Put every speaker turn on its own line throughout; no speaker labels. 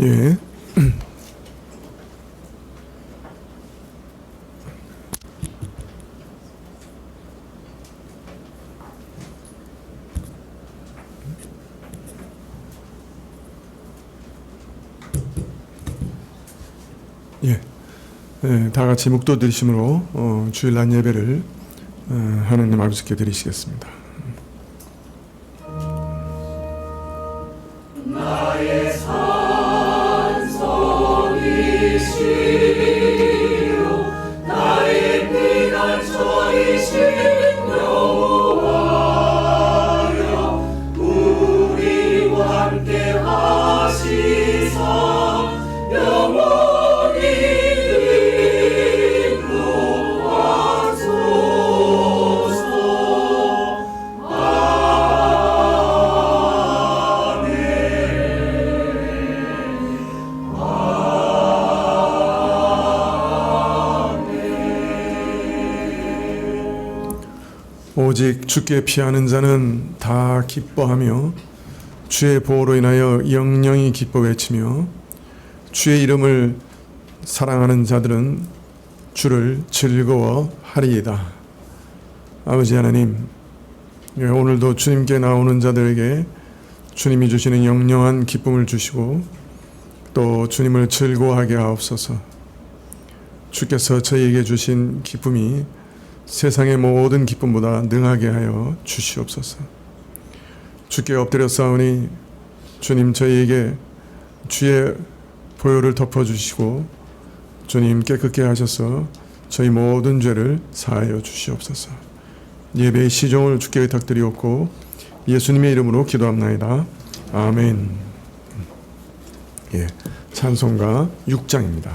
예. 예. 예, 다 같이 묵도 드리심으로 주일날 예배를 하나님 아버지께 드리시겠습니다.
나의 산성이시요 나의 피난처이신 여호와여 우리와 함께 하시사 영원히 인도하소서.
오직 주께 피하는 자는 다 기뻐하며 주의 보호로 인하여 영영이 기뻐 외치며 주의 이름을 사랑하는 자들은 주를 즐거워하리이다. 아버지 하나님, 오늘도 주님께 나오는 자들에게 주님이 주시는 영영한 기쁨을 주시고 또 주님을 즐거워하게 하옵소서. 주께서 저희에게 주신 기쁨이 세상의 모든 기쁨보다 능하게 하여 주시옵소서. 주께 엎드려 싸우니 주님 저희에게 주의 보혈을 덮어주시고 주님 깨끗게 하셔서 저희 모든 죄를 사하여 주시옵소서. 예배의 시종을 주께 의탁드리옵고 예수님의 이름으로 기도합나이다. 아멘. 예, 찬송가 6장입니다.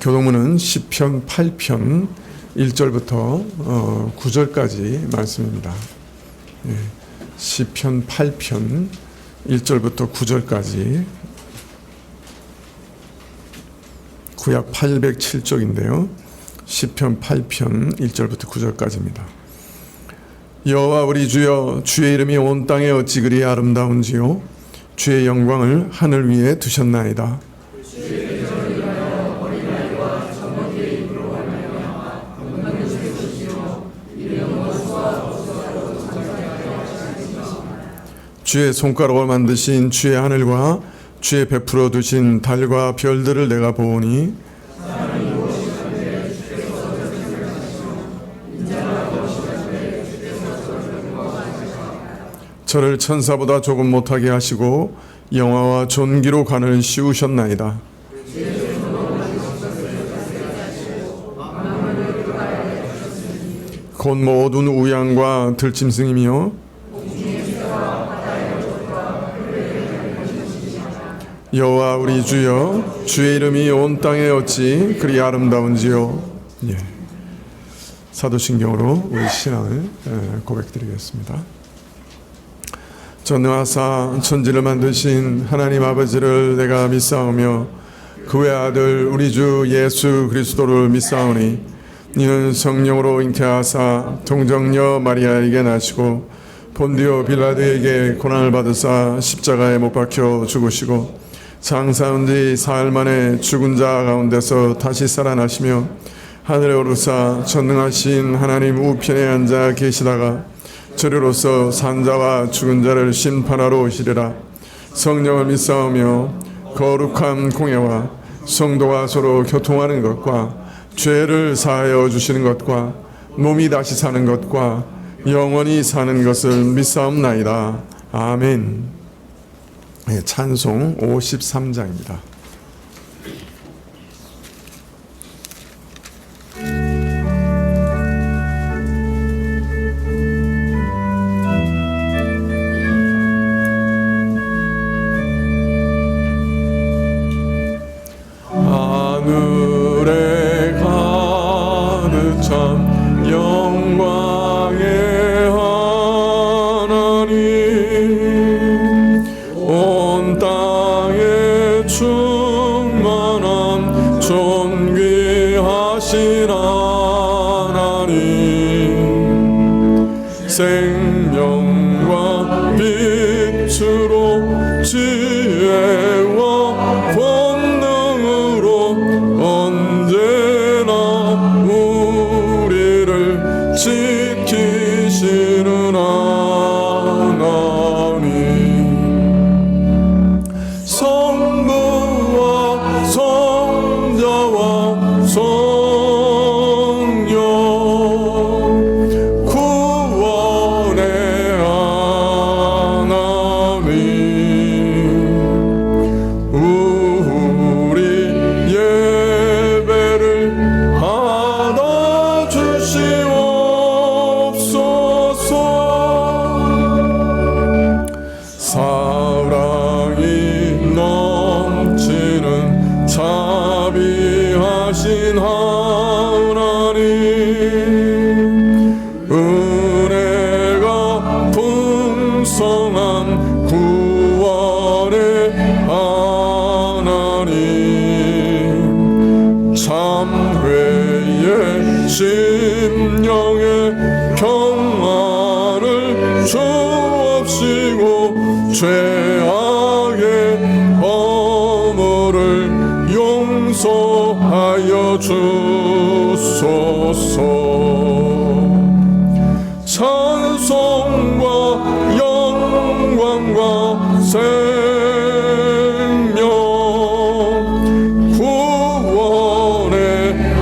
교동문은 시편 8편 1절부터 9절까지 말씀입니다. 시편 8편 1절부터 9절까지 구약 807쪽인데요. 시편 8편 1절부터 9절까지입니다. 여호와 우리 주여, 주의 이름이 온 땅에 어찌 그리 아름다운지요. 주의 영광을 하늘 위에 두셨나이다. 주의 손가락으로 만드신 주의 하늘과 주의 베풀어 두신 달과 별들을 내가 보오니 저를 천사보다 조금 못하게 하시고 영화와 존귀로 관을 씌우셨나이다. 곧 모든 우양과 들짐승이며 여호와 우리 주여, 주의 이름이 온 땅에 어찌 그리 아름다운지요. 예. 사도신경으로 우리 신앙을 고백드리겠습니다. 전능하사 천지를 만드신 하나님 아버지를 내가 믿사오며 그의 아들 우리 주 예수 그리스도를 믿사오니 이는 성령으로 잉태하사 동정녀 마리아에게 나시고 본디오 빌라도에게 고난을 받으사 십자가에 못 박혀 죽으시고 장사한 지 사흘 만에 죽은 자 가운데서 다시 살아나시며 하늘에 오르사 전능하신 하나님 우편에 앉아 계시다가 저리로서 산자와 죽은 자를 심판하러 오시리라. 성령을 믿사오며 거룩한 공예와 성도가 서로 교통하는 것과 죄를 사하여 주시는 것과 몸이 다시 사는 것과 영원히 사는 것을 믿사옵나이다. 아멘. 찬송 53장입니다. 하늘에 가득 찬 영광의 하나님, 온 땅에 충만한 존귀하신 하나님, 생명과 빛으로 지혜와 권능으로 언제나 우리를 지키시는 하나님, 성부와 성자와 성령 구원의 하나님, 우리 예배를 받아 주시옵소서. 사랑이 넘치는 자비하신 하나님, 은혜가 풍성한 구원의 하나님, 참회의 심령의 평안을 주옵시고 죄악의 허물을 용서하여 주소서. 찬송과 영광과 생명 구원의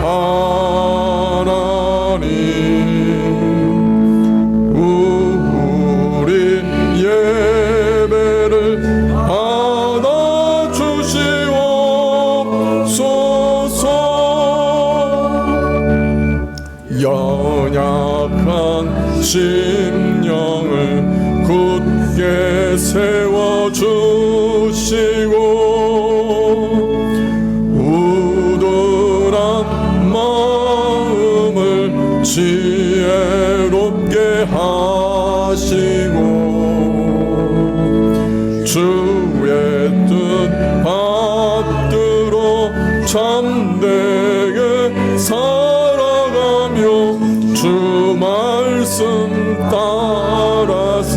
하나님, 우리 예배를 받아 주시옵소서. 연약한 심령을 굳게 세워주시고 우둔한 마음을 지혜롭게 하시고 주의 뜻 받들어 참되게 살아가며 주 말씀 따라서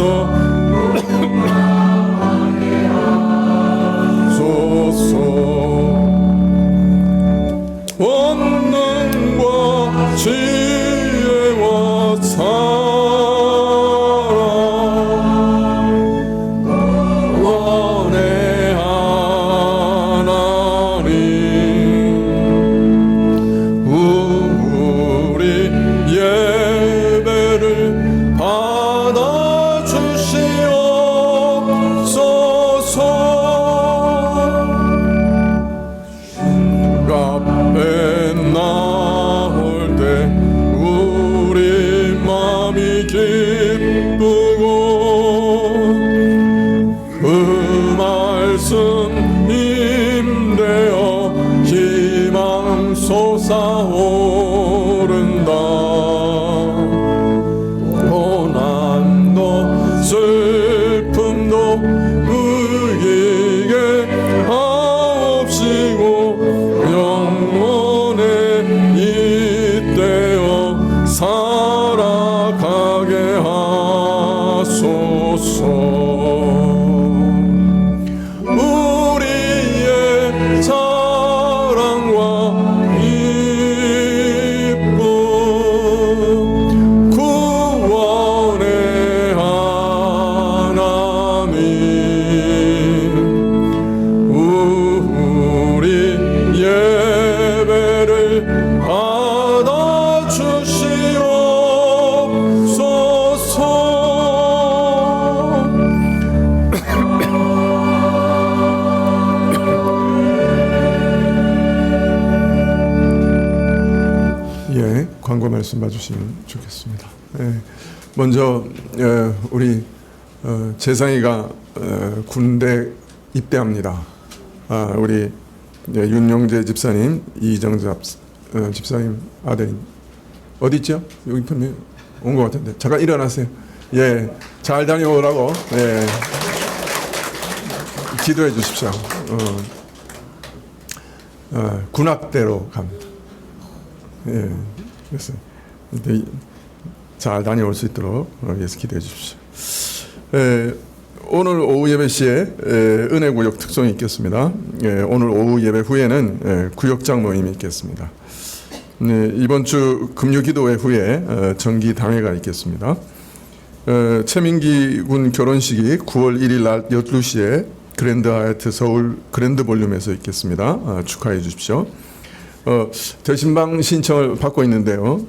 소서. 권능과 지혜와 사랑 원의 하나님, 우리 예배를 받아 주시옵소서. 앞에 나올 때 우리 마음이 기쁘고 그 말씀 임되어 희망 솟아오른다. 고난도 슬픔도 의에게 하옵시고 영원에 잇대어 살아가게 하소서. 우리의 사랑과 기쁨 구원의 말씀 봐주시면 좋겠습니다. 먼저 우리 재상이가 군대 입대합니다. 우리 윤용재 집사님, 이정자 집사님 아들인 어디 있죠? 여기 온 것 같은데 잠깐 일어나세요. 잘 다녀오라고 기도해 주십시오. 군악대로 갑니다. 그래서 잘 다녀올 수 있도록 위해서 기도해 주십시오. 오늘 오후 예배 시에 은혜구역 특송이 있겠습니다. 오늘 오후 예배 후에는 구역장 모임이 있겠습니다. 이번 주 금요기도회 후에 정기 당회가 있겠습니다. 최민기 군 결혼식이 9월 1일 날 12시에 그랜드 하얏트 서울 그랜드 볼륨에서 있겠습니다. 축하해 주십시오. 대신방 신청을 받고 있는데요.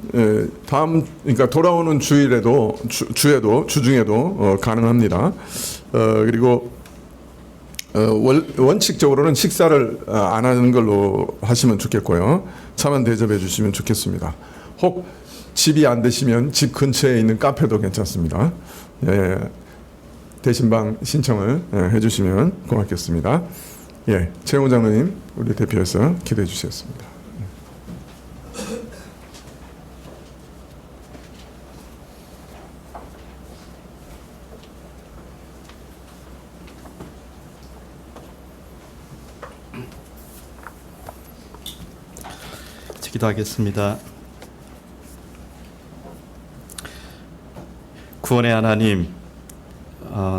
그러니까 돌아오는 주일에도 주중에도 가능합니다. 그리고 원칙적으로는 식사를 안 하는 걸로 하시면 좋겠고요. 차만 대접해 주시면 좋겠습니다. 혹 집이 안 되시면 집 근처에 있는 카페도 괜찮습니다. 대신방 신청을 해주시면 고맙겠습니다. 최영호 장로님, 우리 대표해서 기도해 주셨습니다.
기도하겠습니다. 구원의 하나님,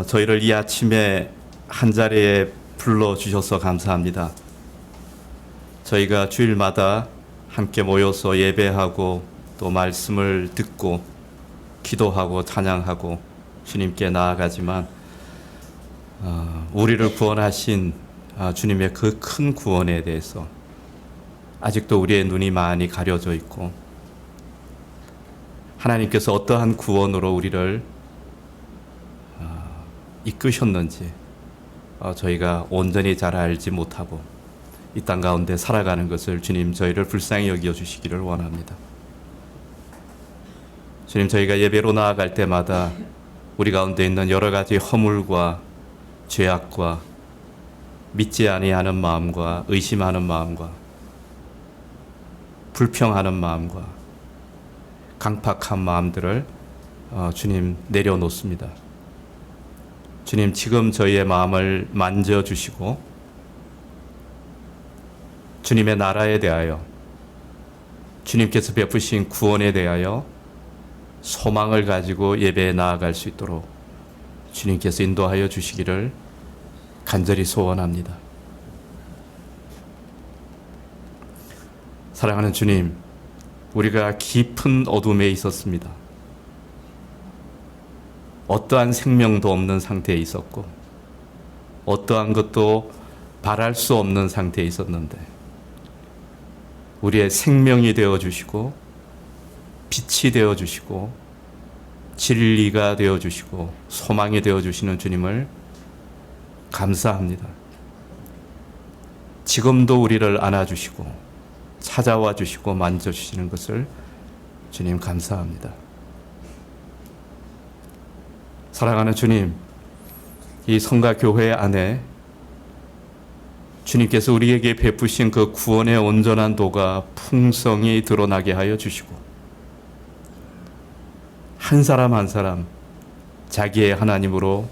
저희를 이 아침에 한자리에 불러주셔서 감사합니다. 저희가 주일마다 함께 모여서 예배하고 또 말씀을 듣고 기도하고 찬양하고 주님께 나아가지만 우리를 구원하신 주님의 그 큰 구원에 대해서 아직도 우리의 눈이 많이 가려져 있고 하나님께서 어떠한 구원으로 우리를 이끄셨는지 저희가 온전히 잘 알지 못하고 이 땅 가운데 살아가는 것을 주님 저희를 불쌍히 여겨 주시기를 원합니다. 주님, 저희가 예배로 나아갈 때마다 우리 가운데 있는 여러 가지 허물과 죄악과 믿지 아니하는 마음과 의심하는 마음과 불평하는 마음과 강팍한 마음들을 주님 내려놓습니다. 주님, 지금 저희의 마음을 만져주시고 주님의 나라에 대하여 주님께서 베푸신 구원에 대하여 소망을 가지고 예배에 나아갈 수 있도록 주님께서 인도하여 주시기를 간절히 소원합니다. 사랑하는 주님, 우리가 깊은 어둠에 있었습니다. 어떠한 생명도 없는 상태에 있었고 어떠한 것도 바랄 수 없는 상태에 있었는데 우리의 생명이 되어주시고 빛이 되어주시고 진리가 되어주시고 소망이 되어주시는 주님을 감사합니다. 지금도 우리를 안아주시고 찾아와 주시고 만져주시는 것을 주님 감사합니다. 사랑하는 주님, 이 성가교회 안에 주님께서 우리에게 베푸신 그 구원의 온전한 도가 풍성히 드러나게 하여 주시고 한 사람 한 사람 자기의 하나님으로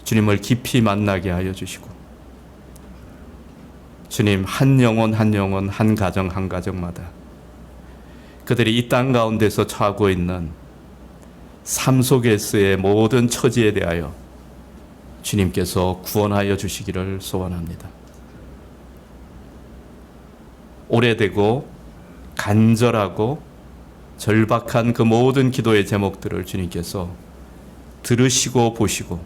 주님을 깊이 만나게 하여 주시고 주님, 한 영혼 한 영혼, 한 가정 한 가정마다 그들이 이 땅 가운데서 처하고 있는 삶 속에서의 모든 처지에 대하여 주님께서 구원하여 주시기를 소원합니다. 오래되고 간절하고 절박한 그 모든 기도의 제목들을 주님께서 들으시고 보시고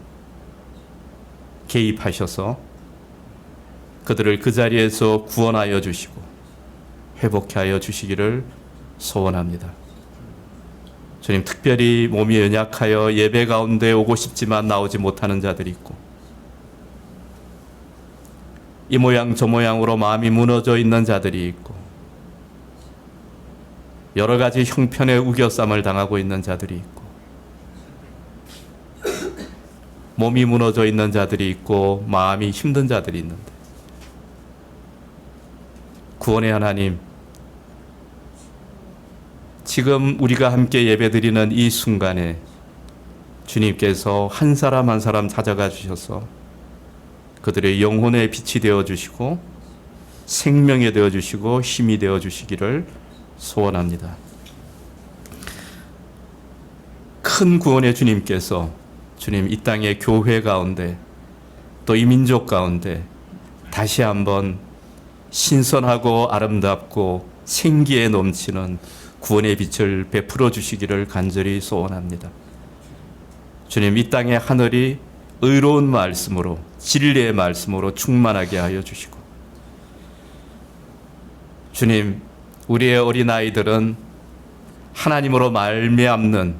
개입하셔서 그들을 그 자리에서 구원하여 주시고 회복케 하여 주시기를 소원합니다. 주님, 특별히 몸이 연약하여 예배 가운데 오고 싶지만 나오지 못하는 자들이 있고 이 모양 저 모양으로 마음이 무너져 있는 자들이 있고 여러 가지 형편의 우겨쌈을 당하고 있는 자들이 있고, 몸이 무너져 있는 자들이 있고, 마음이 힘든 자들이 있는데, 구원의 하나님, 지금 우리가 함께 예배드리는 이 순간에 주님께서 한 사람 한 사람 찾아가 주셔서 그들의 영혼의 빛이 되어 주시고 생명이 되어 주시고 힘이 되어 주시기를 소원합니다. 큰 구원의 주님께서 주님 이 땅의 교회 가운데 또 이 민족 가운데 다시 한번 신선하고 아름답고 생기에 넘치는 구원의 빛을 베풀어 주시기를 간절히 소원합니다. 주님, 이 땅의 하늘이 의로운 말씀으로, 진리의 말씀으로 충만하게 하여 주시고, 주님, 우리의 어린아이들은 하나님으로 말미암는,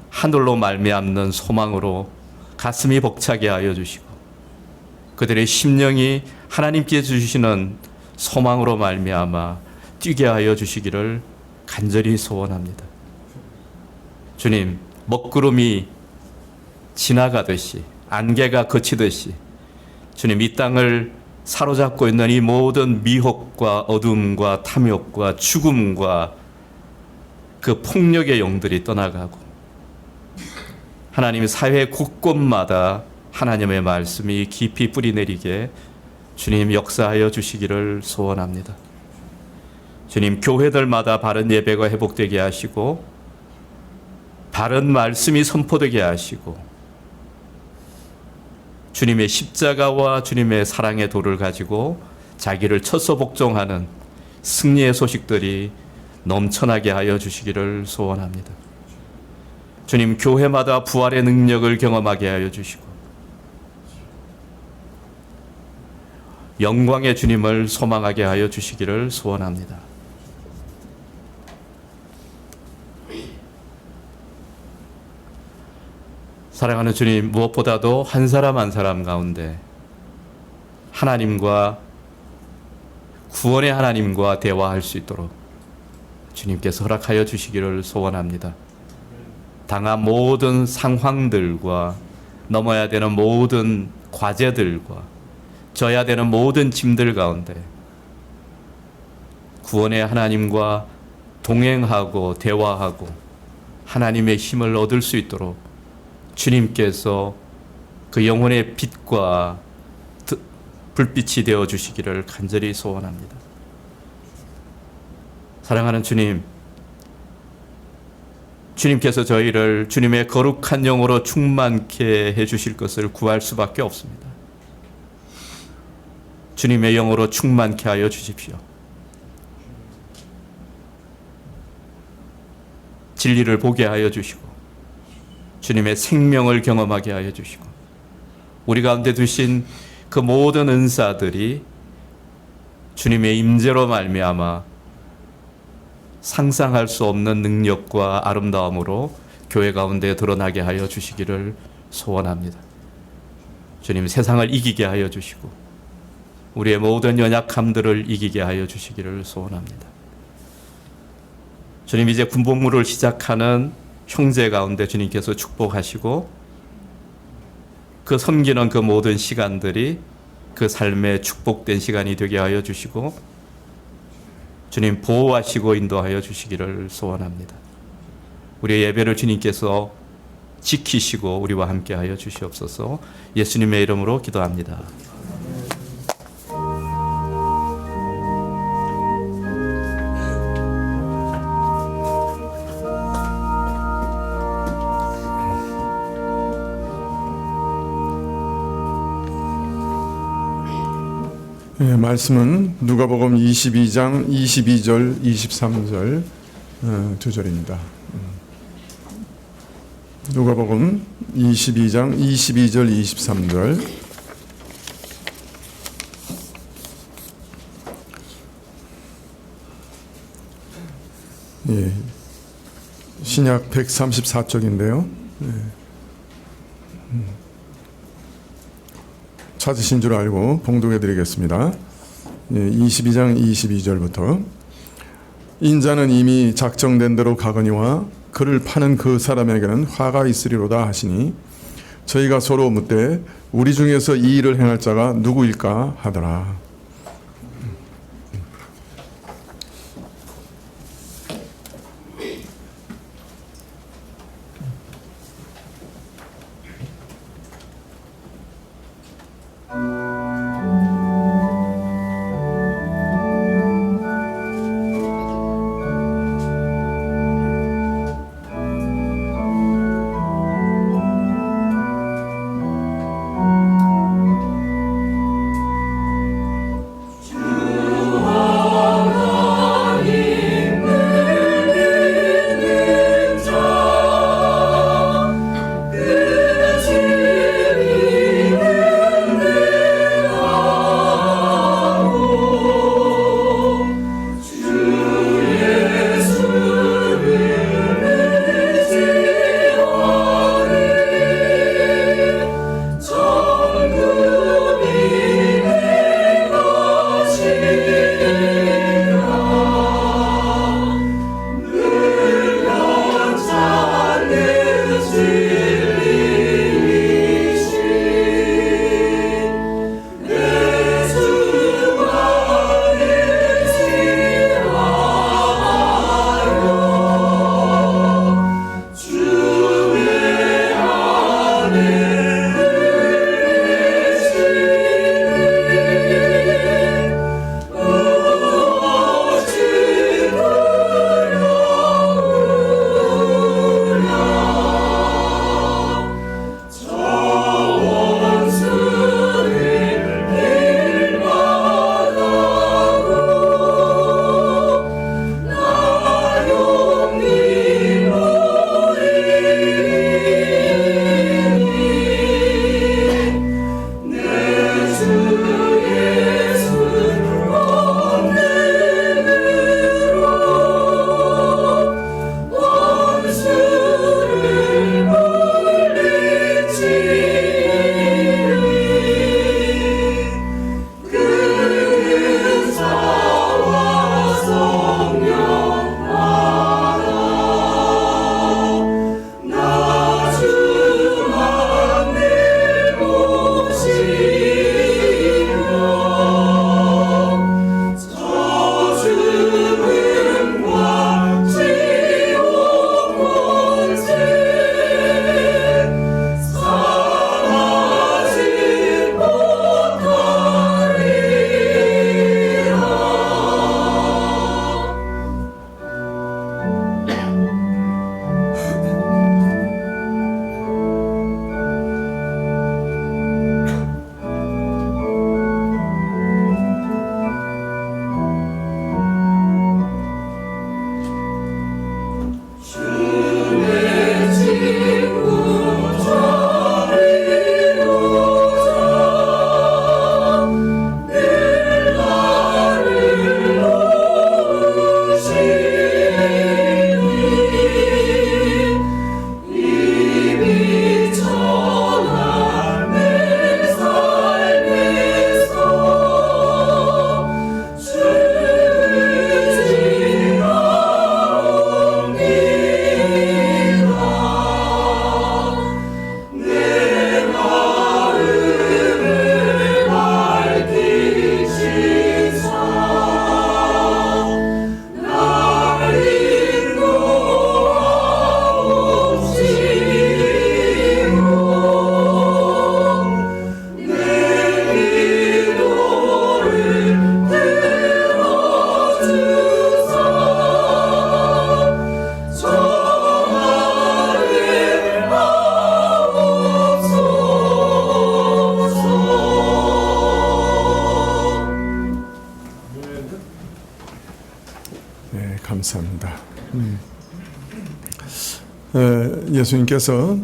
하늘로 말미암는 소망으로 가슴이 벅차게 하여 주시고, 그들의 심령이 하나님께 주시는 소망으로 말미암아 뛰게 하여 주시기를 간절히 소원합니다. 주님, 먹구름이 지나가듯이, 안개가 그치듯이 주님 이 땅을 사로잡고 있는 이 모든 미혹과 어둠과 탐욕과 죽음과 그 폭력의 영들이 떠나가고, 하나님 사회 곳곳마다 하나님의 말씀이 깊이 뿌리내리게 주님 역사하여 주시기를 소원합니다. 주님, 교회들마다 바른 예배가 회복되게 하시고 바른 말씀이 선포되게 하시고 주님의 십자가와 주님의 사랑의 도를 가지고 자기를 처소복종하는 승리의 소식들이 넘쳐나게 하여 주시기를 소원합니다. 주님, 교회마다 부활의 능력을 경험하게 하여 주시고 영광의 주님을 소망하게 하여 주시기를 소원합니다. 사랑하는 주님, 무엇보다도 한 사람 한 사람 가운데 하나님과, 구원의 하나님과 대화할 수 있도록 주님께서 허락하여 주시기를 소원합니다. 당한 모든 상황들과 넘어야 되는 모든 과제들과 져야 되는 모든 짐들 가운데 구원의 하나님과 동행하고 대화하고 하나님의 힘을 얻을 수 있도록 주님께서 그 영혼의 빛과 불빛이 되어 주시기를 간절히 소원합니다. 사랑하는 주님, 주님께서 저희를 주님의 거룩한 영으로 충만케 해 주실 것을 구할 수밖에 없습니다. 주님의 영으로 충만케 하여 주십시오. 진리를 보게 하여 주시고 주님의 생명을 경험하게 하여 주시고 우리 가운데 두신 그 모든 은사들이 주님의 임재로 말미암아 상상할 수 없는 능력과 아름다움으로 교회 가운데 드러나게 하여 주시기를 소원합니다. 주님, 세상을 이기게 하여 주시고 우리의 모든 연약함들을 이기게 하여 주시기를 소원합니다. 주님, 이제 군복무를 시작하는 형제 가운데 주님께서 축복하시고 그 섬기는 그 모든 시간들이 그 삶의 축복된 시간이 되게 하여 주시고 주님 보호하시고 인도하여 주시기를 소원합니다. 우리의 예배를 주님께서 지키시고 우리와 함께 하여 주시옵소서. 예수님의 이름으로 기도합니다.
예, 말씀은 누가복음 22장 22절 23절 두 절입니다. 누가복음 22장 22절 23절. 예, 신약 134쪽인데요. 찾으신 줄 알고 봉독해 드리겠습니다. 22장 22절부터 인자는 이미 작정된 대로 가거니와 그를 파는 그 사람에게는 화가 있으리로다 하시니 저희가 서로 묻되 우리 중에서 이 일을 행할 자가 누구일까 하더라. 감사합니다. 예수님께서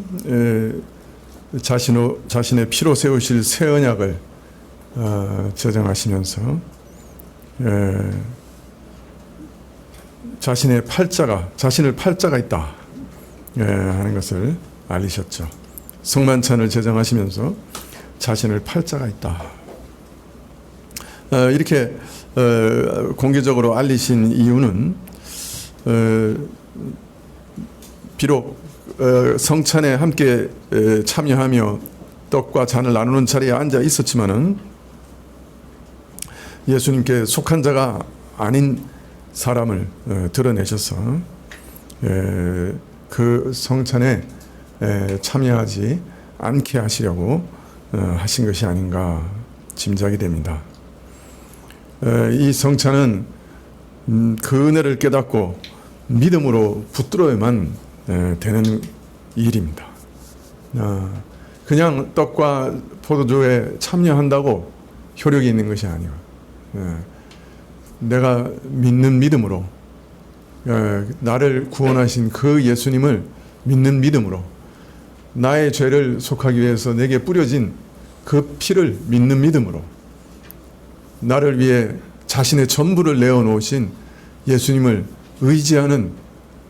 자신의 피로 세우실 새 언약을 제정하시면서 자신을 팔자가 있다 하는 것을 알리셨죠. 성만찬을 제정하시면서 자신을 팔자가 있다. 이렇게 공개적으로 알리신 이유는 비록 성찬에 함께 참여하며 떡과 잔을 나누는 자리에 앉아 있었지만은 예수님께 속한 자가 아닌 사람을 드러내셔서 그 성찬에 참여하지 않게 하시려고 하신 것이 아닌가 짐작이 됩니다. 이 성찬은 그 은혜를 깨닫고 믿음으로 붙들어야만 되는 일입니다. 그냥 떡과 포도주에 참여한다고 효력이 있는 것이 아니에요. 내가 믿는 믿음으로, 나를 구원하신 그 예수님을 믿는 믿음으로, 나의 죄를 속하기 위해서 내게 뿌려진 그 피를 믿는 믿음으로, 나를 위해 자신의 전부를 내어놓으신 예수님을 의지하는,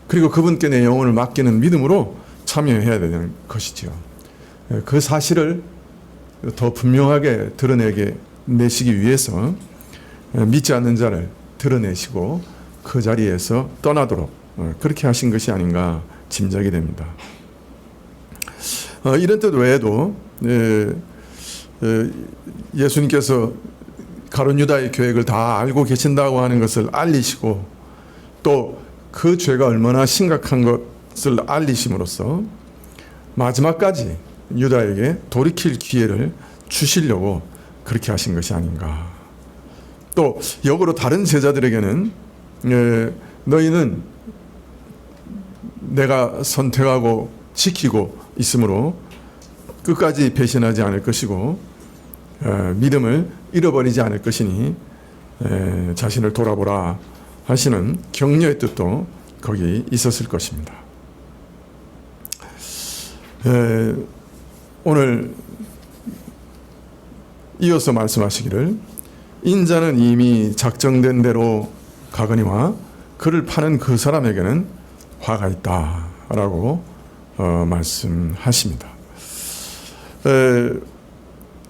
그리고 그분께 내 영혼을 맡기는 믿음으로 참여해야 되는 것이지요. 그 사실을 더 분명하게 내시기 위해서 믿지 않는 자를 드러내시고 그 자리에서 떠나도록 그렇게 하신 것이 아닌가 짐작이 됩니다. 이런 뜻 외에도 예수님께서 가룟 유다의 계획을 다 알고 계신다고 하는 것을 알리시고 또 그 죄가 얼마나 심각한 것을 알리심으로써 마지막까지 유다에게 돌이킬 기회를 주시려고 그렇게 하신 것이 아닌가. 또 역으로 다른 제자들에게는 너희는 내가 선택하고 지키고 있으므로 끝까지 배신하지 않을 것이고 믿음을 잃어버리지 않을 것이니 자신을 돌아보라 하시는 격려의 뜻도 거기 있었을 것입니다. 오늘 이어서 말씀하시기를 인자는 이미 작정된 대로 가거니와 그를 파는 그 사람에게는 화가 있다라고 말씀하십니다.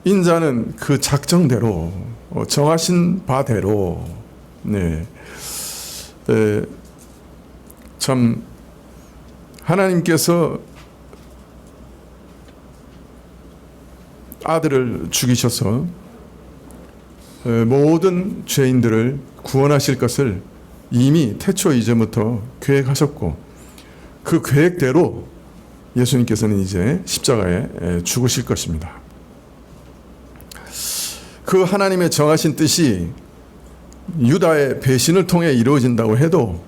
인자는 그 작정대로 정하신 바대로 참 하나님께서 아들을 죽이셔서 모든 죄인들을 구원하실 것을 이미 태초 이전부터 계획하셨고 그 계획대로 예수님께서는 이제 십자가에 죽으실 것입니다. 그 하나님의 정하신 뜻이 유다의 배신을 통해 이루어진다고 해도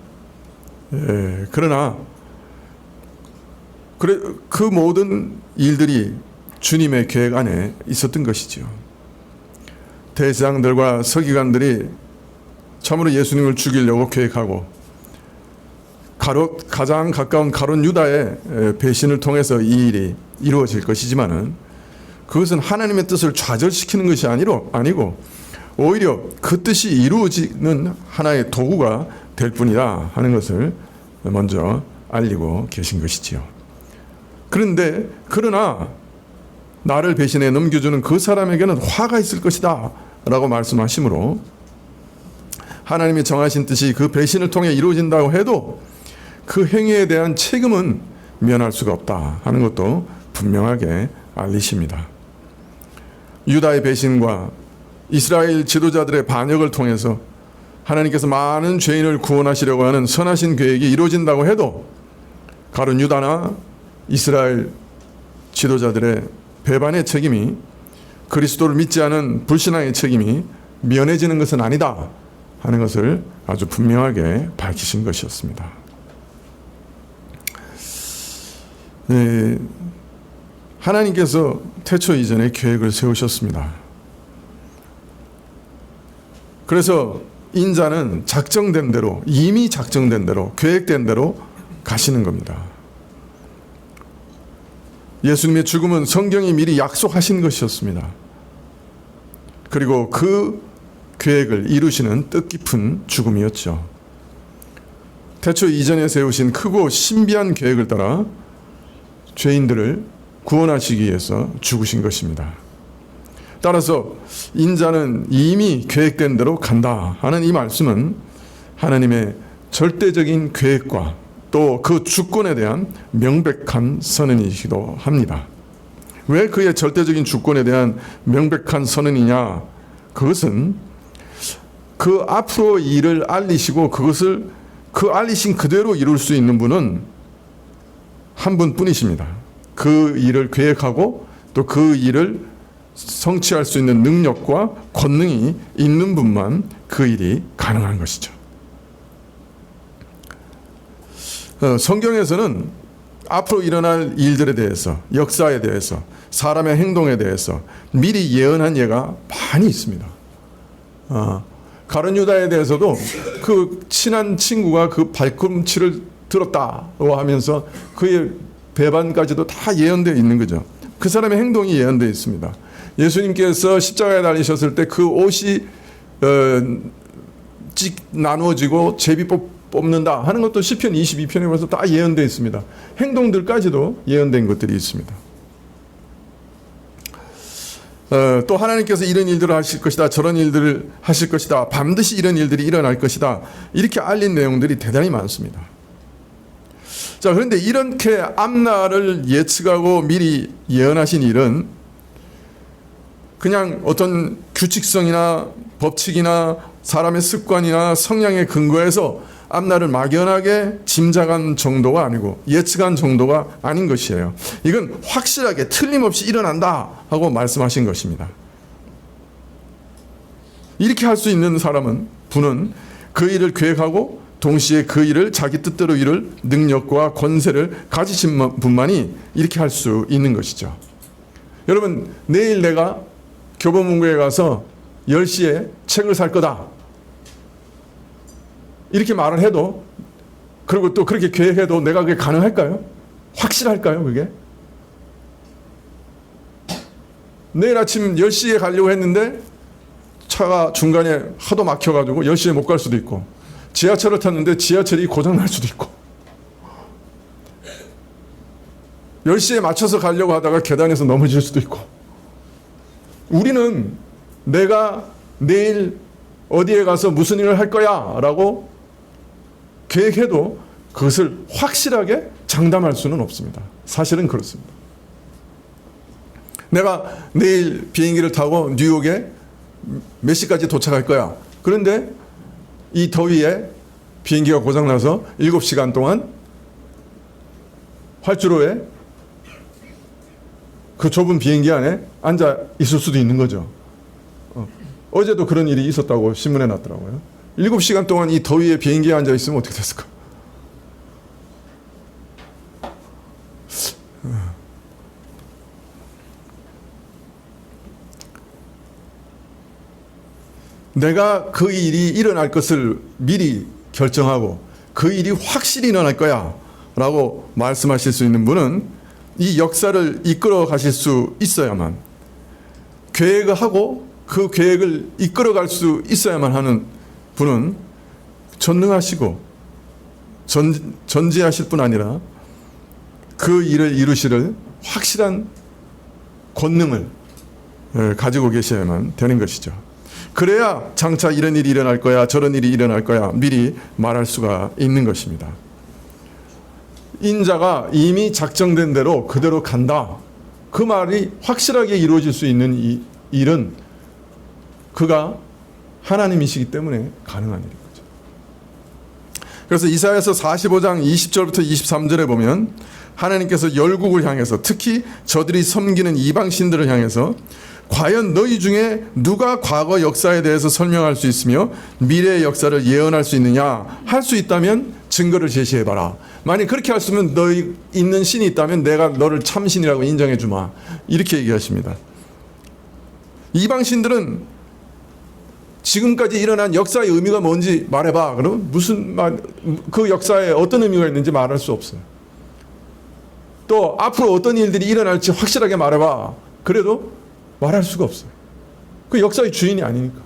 그러나 그 모든 일들이 주님의 계획 안에 있었던 것이죠. 대제사장들과 서기관들이 참으로 예수님을 죽이려고 계획하고 가장 가까운 가룟 유다의 배신을 통해서 이 일이 이루어질 것이지만은 그것은 하나님의 뜻을 좌절시키는 것이 아니고 오히려 그 뜻이 이루어지는 하나의 도구가 될 뿐이다 하는 것을 먼저 알리고 계신 것이지요. 그러나 나를 배신해 넘겨주는 그 사람에게는 화가 있을 것이다 라고 말씀하시므로 하나님이 정하신 뜻이 그 배신을 통해 이루어진다고 해도 그 행위에 대한 책임은 면할 수가 없다 하는 것도 분명하게 알리십니다. 유다의 배신과 이스라엘 지도자들의 반역을 통해서 하나님께서 많은 죄인을 구원하시려고 하는 선하신 계획이 이루어진다고 해도 가룟 유다나 이스라엘 지도자들의 배반의 책임이 그리스도를 믿지 않은 불신앙의 책임이 면해지는 것은 아니다 하는 것을 아주 분명하게 밝히신 것이었습니다. 하나님께서 태초 이전에 계획을 세우셨습니다. 그래서 인자는 이미 작정된 대로 계획된 대로 가시는 겁니다. 예수님의 죽음은 성경이 미리 약속하신 것이었습니다. 그리고 그 계획을 이루시는 뜻깊은 죽음이었죠. 태초 이전에 세우신 크고 신비한 계획을 따라 죄인들을 구원하시기 위해서 죽으신 것입니다. 따라서 인자는 이미 계획된 대로 간다 하는 이 말씀은 하나님의 절대적인 계획과 또 그 주권에 대한 명백한 선언이기도 합니다. 왜 그의 절대적인 주권에 대한 명백한 선언이냐? 그것은 그 앞으로 일을 알리시고 그것을 그 알리신 그대로 이룰 수 있는 분은 한 분뿐이십니다. 그 일을 계획하고 또 그 일을 성취할 수 있는 능력과 권능이 있는 분만 그 일이 가능한 것이죠. 성경에서는 앞으로 일어날 일들에 대해서, 역사에 대해서, 사람의 행동에 대해서 미리 예언한 예가 많이 있습니다. 가룟 유다에 대해서도 그 친한 친구가 그 발꿈치를 들었다고 하면서 그의 배반까지도 다 예언되어 있는 거죠. 그 사람의 행동이 예언되어 있습니다. 예수님께서 십자가에 달리셨을 때 그 옷이 나누어지고 제비 뽑는다 하는 것도 시편 22편에 벌써 다 예언되어 있습니다. 행동들까지도 예언된 것들이 있습니다. 또 하나님께서 이런 일들을 하실 것이다, 저런 일들을 하실 것이다, 반드시 이런 일들이 일어날 것이다, 이렇게 알린 내용들이 대단히 많습니다. 자, 그런데 이렇게 앞날을 예측하고 미리 예언하신 일은 그냥 어떤 규칙성이나 법칙이나 사람의 습관이나 성향에 근거해서 앞날을 막연하게 짐작한 정도가 아니고 예측한 정도가 아닌 것이에요. 이건 확실하게 틀림없이 일어난다 하고 말씀하신 것입니다. 이렇게 할 수 있는 분은 그 일을 계획하고 동시에 그 일을 자기 뜻대로 이룰 능력과 권세를 가지신 분만이 이렇게 할 수 있는 것이죠. 여러분, 내일 내가 교보문고에 가서 10시에 책을 살 거다, 이렇게 말을 해도, 그리고 또 그렇게 계획해도 내가 그게 가능할까요? 확실할까요, 그게? 내일 아침 10시에 가려고 했는데 차가 중간에 하도 막혀가지고 10시에 못 갈 수도 있고, 지하철을 탔는데 지하철이 고장날 수도 있고, 10시에 맞춰서 가려고 하다가 계단에서 넘어질 수도 있고, 우리는 내가 내일 어디에 가서 무슨 일을 할 거야 라고 계획해도 그것을 확실하게 장담할 수는 없습니다. 사실은 그렇습니다. 내가 내일 비행기를 타고 뉴욕에 몇 시까지 도착할 거야. 그런데 이 더위에 비행기가 고장나서 7시간 동안 활주로에 그 좁은 비행기 안에 앉아 있을 수도 있는 거죠. 어제도 그런 일이 있었다고 신문에 났더라고요. 7시간 동안 이 더위에 비행기에 앉아 있으면 어떻게 됐을까? 내가 그 일이 일어날 것을 미리 결정하고 그 일이 확실히 일어날 거야 라고 말씀하실 수 있는 분은 이 역사를 이끌어 가실 수 있어야만, 계획을 하고 그 계획을 이끌어 갈 수 있어야만 하는 분은 전능하시고 전지하실 뿐 아니라 그 일을 이루시를 확실한 권능을 가지고 계셔야만 되는 것이죠. 그래야 장차 이런 일이 일어날 거야, 저런 일이 일어날 거야 미리 말할 수가 있는 것입니다. 인자가 이미 작정된 대로 그대로 간다, 그 말이 확실하게 이루어질 수 있는 이 일은 그가 하나님이시기 때문에 가능한 일인 거죠. 그래서 이사야서 45장 20절부터 23절에 보면 하나님께서 열국을 향해서, 특히 저들이 섬기는 이방신들을 향해서 과연 너희 중에 누가 과거 역사에 대해서 설명할 수 있으며 미래의 역사를 예언할 수 있느냐? 할 수 있다면 증거를 제시해봐라. 만약 그렇게 할 수 있으면 너희 있는 신이 있다면 내가 너를 참신이라고 인정해 주마. 이렇게 얘기하십니다. 이방신들은 지금까지 일어난 역사의 의미가 뭔지 말해봐. 그러면 그 역사에 어떤 의미가 있는지 말할 수 없어요. 또 앞으로 어떤 일들이 일어날지 확실하게 말해봐. 그래도 말할 수가 없어요. 그 역사의 주인이 아니니까.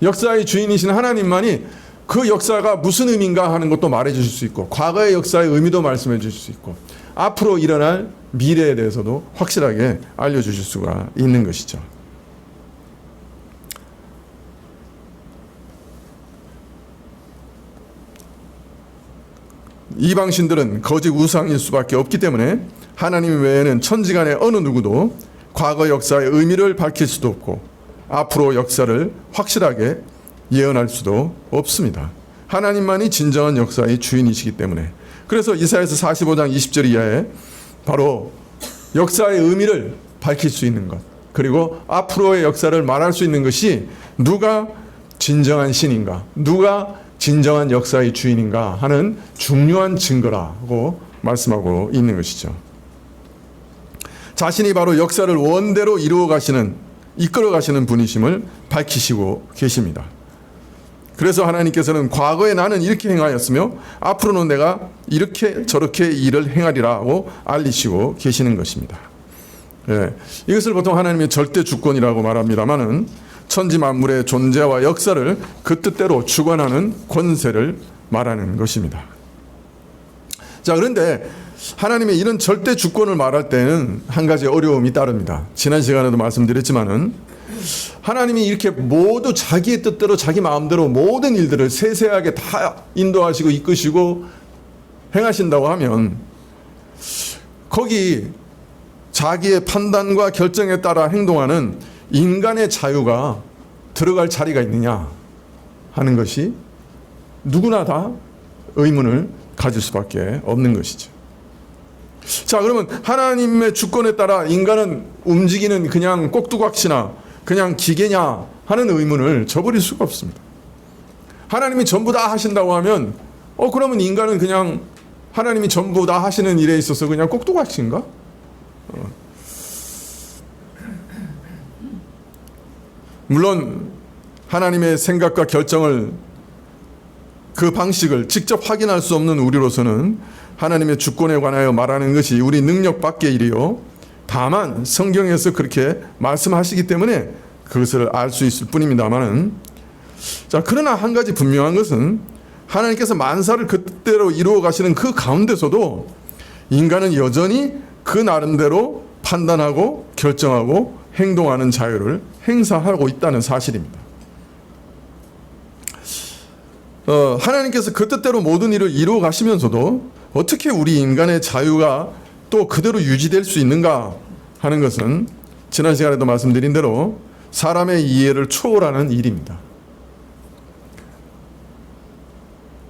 역사의 주인이신 하나님만이 그 역사가 무슨 의미인가 하는 것도 말해 주실 수 있고, 과거의 역사의 의미도 말씀해 주실 수 있고, 앞으로 일어날 미래에 대해서도 확실하게 알려주실 수가 있는 것이죠. 이방신들은 거짓 우상일 수밖에 없기 때문에 하나님 외에는 천지간의 어느 누구도 과거 역사의 의미를 밝힐 수도 없고 앞으로 역사를 확실하게 예언할 수도 없습니다. 하나님만이 진정한 역사의 주인이시기 때문에. 그래서 이사야서 45장 20절 이하에 바로 역사의 의미를 밝힐 수 있는 것, 그리고 앞으로의 역사를 말할 수 있는 것이 누가 진정한 신인가, 누가 진정한 역사의 주인인가 하는 중요한 증거라고 말씀하고 있는 것이죠. 자신이 바로 역사를 원대로 이루어 가시는, 이끌어 가시는 분이심을 밝히시고 계십니다. 그래서 하나님께서는 과거에 나는 이렇게 행하였으며 앞으로는 내가 이렇게 저렇게 일을 행하리라고 알리시고 계시는 것입니다. 예, 이것을 보통 하나님의 절대 주권이라고 말합니다마는 천지 만물의 존재와 역사를 그 뜻대로 주관하는 권세를 말하는 것입니다. 자, 그런데 하나님의 이런 절대 주권을 말할 때는 한 가지 어려움이 따릅니다. 지난 시간에도 말씀드렸지만은 하나님이 이렇게 모두 자기의 뜻대로 자기 마음대로 모든 일들을 세세하게 다 인도하시고 이끄시고 행하신다고 하면 거기 자기의 판단과 결정에 따라 행동하는 인간의 자유가 들어갈 자리가 있느냐 하는 것이 누구나 다 의문을 가질 수밖에 없는 것이죠. 자, 그러면 하나님의 주권에 따라 인간은 움직이는 그냥 꼭두각시나 그냥 기계냐 하는 의문을 저버릴 수가 없습니다. 하나님이 전부 다 하신다고 하면 그러면 인간은 그냥 하나님이 전부 다 하시는 일에 있어서 그냥 꼭두각시인가? 물론 하나님의 생각과 결정을, 그 방식을 직접 확인할 수 없는 우리로서는 하나님의 주권에 관하여 말하는 것이 우리 능력 밖의 일이요, 다만 성경에서 그렇게 말씀하시기 때문에 그것을 알 수 있을 뿐입니다만은, 자, 그러나 한 가지 분명한 것은 하나님께서 만사를 그 뜻대로 이루어 가시는 그 가운데서도 인간은 여전히 그 나름대로 판단하고 결정하고 행동하는 자유를 행사하고 있다는 사실입니다. 하나님께서 그 뜻대로 모든 일을 이루어 가시면서도 어떻게 우리 인간의 자유가 또 그대로 유지될 수 있는가 하는 것은 지난 시간에도 말씀드린 대로 사람의 이해를 초월하는 일입니다.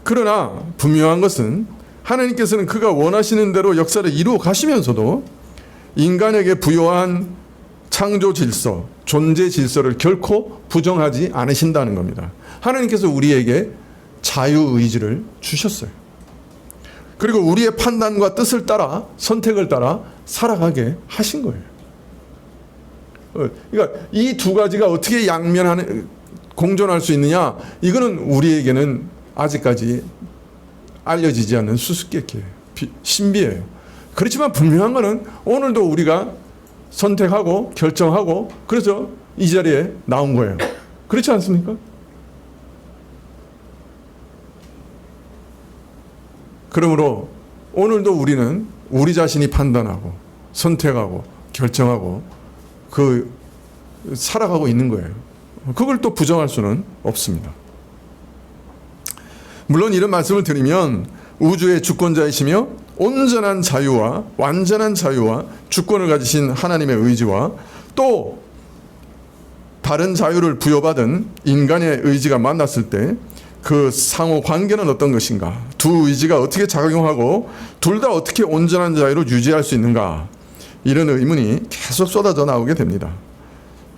그러나 분명한 것은 하나님께서는 그가 원하시는 대로 역사를 이루어 가시면서도 인간에게 부여한 창조 질서, 존재 질서를 결코 부정하지 않으신다는 겁니다. 하나님께서 우리에게 자유의지를 주셨어요. 그리고 우리의 판단과 뜻을 따라, 선택을 따라 살아가게 하신 거예요. 그러니까 이 두 가지가 어떻게 공존할 수 있느냐, 이거는 우리에게는 아직까지 알려지지 않는 수수께끼예요. 신비예요. 그렇지만 분명한 것은 오늘도 우리가 선택하고 결정하고 그래서 이 자리에 나온 거예요. 그렇지 않습니까? 그러므로 오늘도 우리는 우리 자신이 판단하고 선택하고 결정하고 살아가고 있는 거예요. 그걸 또 부정할 수는 없습니다. 물론 이런 말씀을 드리면 우주의 주권자이시며 온전한 자유와 완전한 자유와 주권을 가지신 하나님의 의지와 또 다른 자유를 부여받은 인간의 의지가 만났을 때 그 상호 관계는 어떤 것인가, 두 의지가 어떻게 작용하고 둘 다 어떻게 온전한 자유를 유지할 수 있는가, 이런 의문이 계속 쏟아져 나오게 됩니다.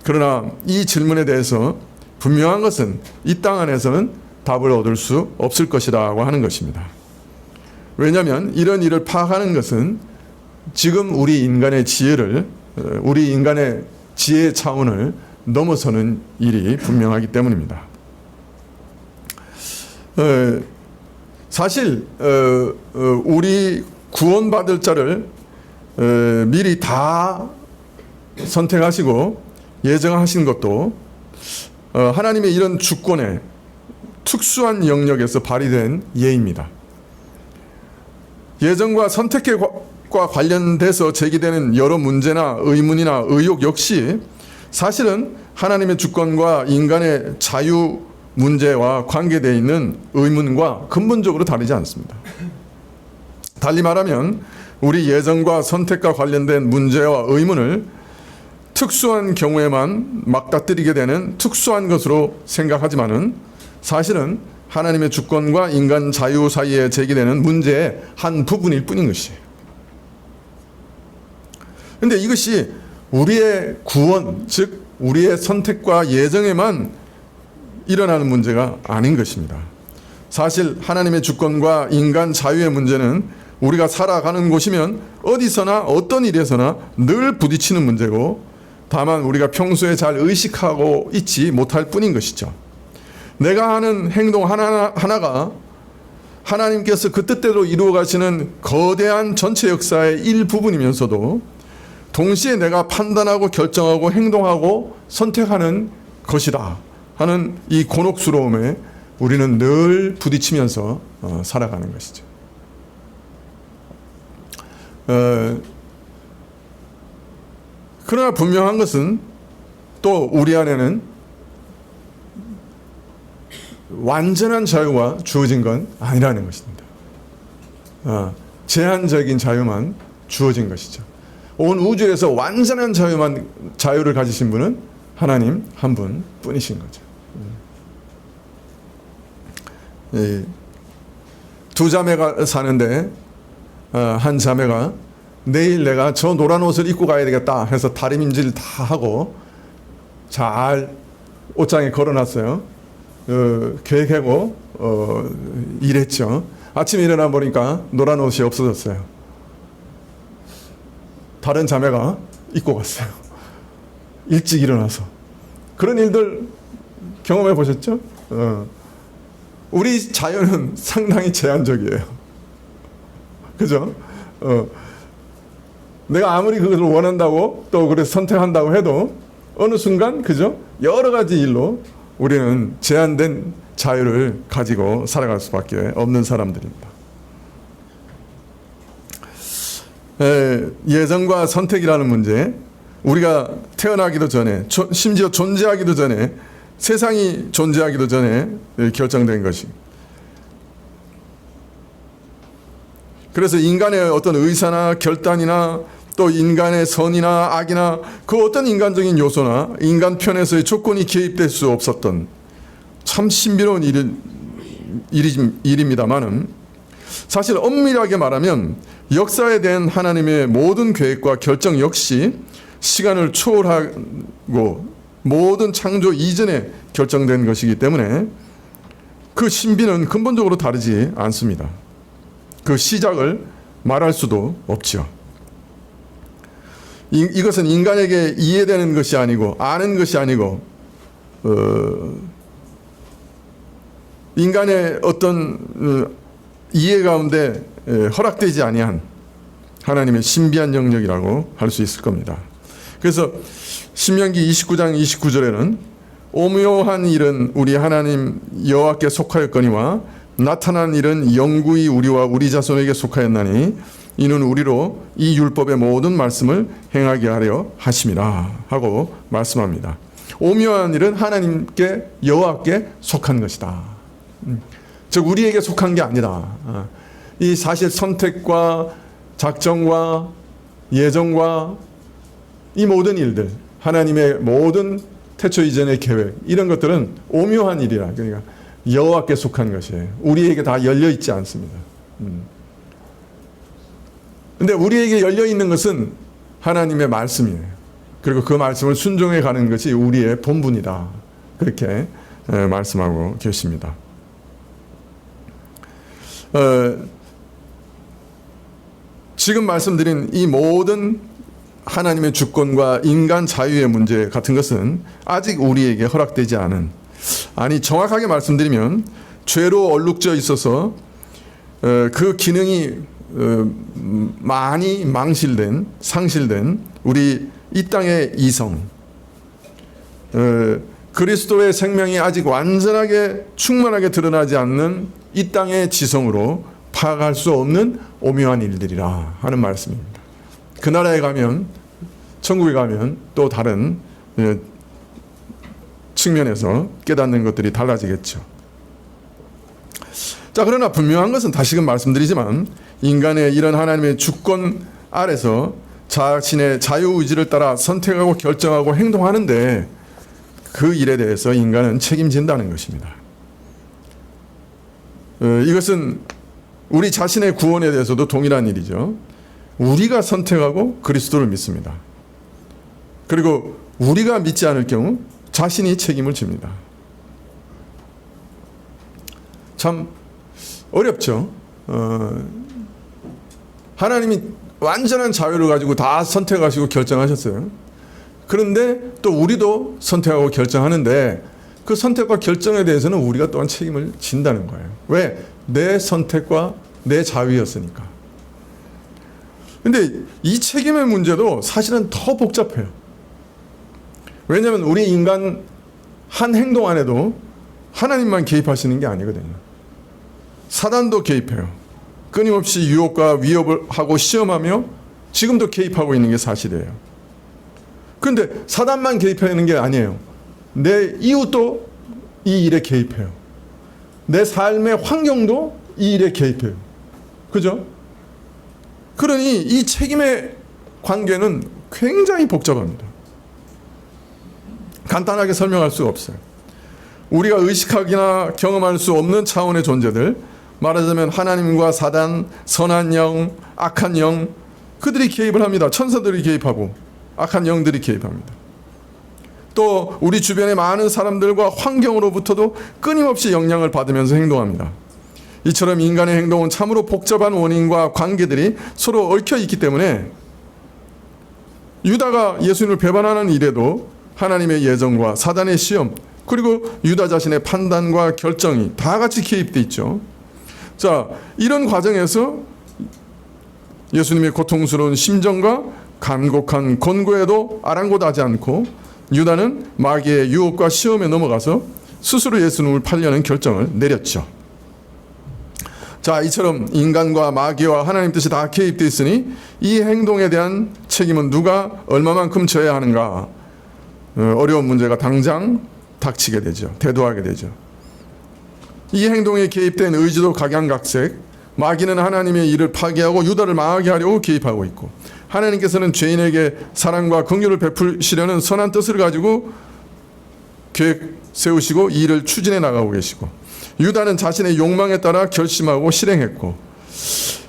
그러나 이 질문에 대해서 분명한 것은 이 땅 안에서는 답을 얻을 수 없을 것이라고 하는 것입니다. 왜냐하면 이런 일을 파악하는 것은 지금 우리 인간의 지혜를, 우리 인간의 지혜의 차원을 넘어서는 일이 분명하기 때문입니다. 사실 우리 구원받을 자를 미리 다 선택하시고 예정하신 것도 하나님의 이런 주권의 특수한 영역에서 발휘된 예입니다. 예정과 선택과 관련돼서 제기되는 여러 문제나 의문이나 의혹 역시 사실은 하나님의 주권과 인간의 자유 문제와 관계되어 있는 의문과 근본적으로 다르지 않습니다. 달리 말하면 우리 예정과 선택과 관련된 문제와 의문을 특수한 경우에만 맞닥뜨리게 되는 특수한 것으로 생각하지만은 사실은 하나님의 주권과 인간 자유 사이에 제기되는 문제의 한 부분일 뿐인 것이에요. 그런데 이것이 우리의 구원, 즉 우리의 선택과 예정에만 일어나는 문제가 아닌 것입니다. 사실 하나님의 주권과 인간 자유의 문제는 우리가 살아가는 곳이면 어디서나 어떤 일에서나 늘 부딪히는 문제고, 다만 우리가 평소에 잘 의식하고 있지 못할 뿐인 것이죠. 내가 하는 행동 하나가 하나님께서 그 뜻대로 이루어 가시는 거대한 전체 역사의 일부분이면서도 동시에 내가 판단하고 결정하고 행동하고 선택하는 것이다 하는 이 곤혹스러움에 우리는 늘 부딪히면서 살아가는 것이죠. 그러나 분명한 것은 또 우리 안에는 완전한 자유가 주어진 건 아니라는 것입니다. 제한적인 자유만 주어진 것이죠. 온 우주에서 완전한 자유를 가지신 분은 하나님 한 분 뿐이신 거죠. 두 자매가 사는데 한 자매가 내일 내가 저 노란 옷을 입고 가야 되겠다 해서 다림질을 다 하고 잘 옷장에 걸어놨어요. 계획하고 일했죠. 아침에 일어나 보니까 노란 옷이 없어졌어요. 다른 자매가 입고 갔어요. 일찍 일어나서. 그런 일들 경험해 보셨죠? 우리 자유는 상당히 제한적이에요. 그죠? 내가 아무리 그것을 원한다고 또 그래서 선택한다고 해도 어느 순간, 그죠? 여러 가지 일로 우리는 제한된 자유를 가지고 살아갈 수밖에 없는 사람들입니다. 예정과 선택이라는 문제, 우리가 태어나기도 전에, 심지어 존재하기도 전에, 세상이 존재하기도 전에 결정된 것이. 그래서 인간의 어떤 의사나 결단이나 또 인간의 선이나 악이나 그 어떤 인간적인 요소나 인간 편에서의 조건이 개입될 수 없었던 참 신비로운 일입니다만은, 사실 엄밀하게 말하면 역사에 대한 하나님의 모든 계획과 결정 역시 시간을 초월하고 모든 창조 이전에 결정된 것이기 때문에 그 신비는 근본적으로 다르지 않습니다. 그 시작을 말할 수도 없죠. 이것은 인간에게 이해되는 것이 아니고 아는 것이 아니고 인간의 어떤 이해 가운데 허락되지 아니한 하나님의 신비한 영역이라고 할 수 있을 겁니다. 그래서 신명기 29장 29절에는 오묘한 일은 우리 하나님 여호와께 속하였거니와 나타난 일은 영구히 우리와 우리 자손에게 속하였나니 이는 우리로 이 율법의 모든 말씀을 행하게 하려 하심이라 하고 말씀합니다. 오묘한 일은 하나님께 여호와께 속한 것이다. 즉 우리에게 속한 게 아니다. 이 사실 선택과 작정과 예정과 이 모든 일들, 하나님의 모든 태초 이전의 계획, 이런 것들은 오묘한 일이라. 그러니까 여호와께 속한 것이에요. 우리에게 다 열려 있지 않습니다. 근데 우리에게 열려 있는 것은 하나님의 말씀이에요. 그리고 그 말씀을 순종해 가는 것이 우리의 본분이다. 그렇게 말씀하고 계십니다. 지금 말씀드린 이 모든 하나님의 주권과 인간 자유의 문제 같은 것은 아직 우리에게 허락되지 않은, 아니 정확하게 말씀드리면 죄로 얼룩져 있어서 그 기능이 많이 상실된 우리 이 땅의 이성, 그리스도의 생명이 아직 완전하게 충만하게 드러나지 않는 이 땅의 지성으로 파악할 수 없는 오묘한 일들이라 하는 말씀입니다. 그 나라에 가면, 천국에 가면 또 다른 측면에서 깨닫는 것들이 달라지겠죠. 자, 그러나 분명한 것은 다시금 말씀드리지만 인간의 이런 하나님의 주권 아래서 자신의 자유의지를 따라 선택하고 결정하고 행동하는데 그 일에 대해서 인간은 책임진다는 것입니다. 이것은 우리 자신의 구원에 대해서도 동일한 일이죠. 우리가 선택하고 그리스도를 믿습니다. 그리고 우리가 믿지 않을 경우 자신이 책임을 집니다. 참 어렵죠. 하나님이 완전한 자유를 가지고 다 선택하시고 결정하셨어요. 그런데 또 우리도 선택하고 결정하는데 그 선택과 결정에 대해서는 우리가 또한 책임을 진다는 거예요. 왜? 내 선택과 내 자유였으니까. 근데 이 책임의 문제도 사실은 더 복잡해요. 왜냐하면 우리 인간 한 행동 안에도 하나님만 개입하시는 게 아니거든요. 사단도 개입해요. 끊임없이 유혹과 위협을 하고 시험하며 지금도 개입하고 있는 게 사실이에요. 그런데 사단만 개입하는 게 아니에요. 내 이웃도 이 일에 개입해요. 내 삶의 환경도 이 일에 개입해요. 그죠? 그러니 이 책임의 관계는 굉장히 복잡합니다. 간단하게 설명할 수가 없어요. 우리가 의식하기나 경험할 수 없는 차원의 존재들, 말하자면 하나님과 사단, 선한 영, 악한 영, 그들이 개입을 합니다. 천사들이 개입하고 악한 영들이 개입합니다. 또 우리 주변의 많은 사람들과 환경으로부터도 끊임없이 영향을 받으면서 행동합니다. 이처럼 인간의 행동은 참으로 복잡한 원인과 관계들이 서로 얽혀 있기 때문에 유다가 예수님을 배반하는 일에도 하나님의 예정과 사단의 시험, 그리고 유다 자신의 판단과 결정이 다 같이 개입되어 있죠. 자, 이런 과정에서 예수님의 고통스러운 심정과 간곡한 권고에도 아랑곳하지 않고 유다는 마귀의 유혹과 시험에 넘어가서 스스로 예수님을 팔려는 결정을 내렸죠. 자, 이처럼 인간과 마귀와 하나님 뜻이 다 개입되어 있으니 이 행동에 대한 책임은 누가 얼마만큼 져야 하는가? 어려운 문제가 당장 닥치게 되죠. 대두하게 되죠. 이 행동에 개입된 의지도 각양각색. 마귀는 하나님의 일을 파괴하고 유다를 망하게 하려고 개입하고 있고, 하나님께서는 죄인에게 사랑과 긍휼을 베푸시려는 선한 뜻을 가지고 계획 세우시고 이 일을 추진해 나가고 계시고, 유다는 자신의 욕망에 따라 결심하고 실행했고,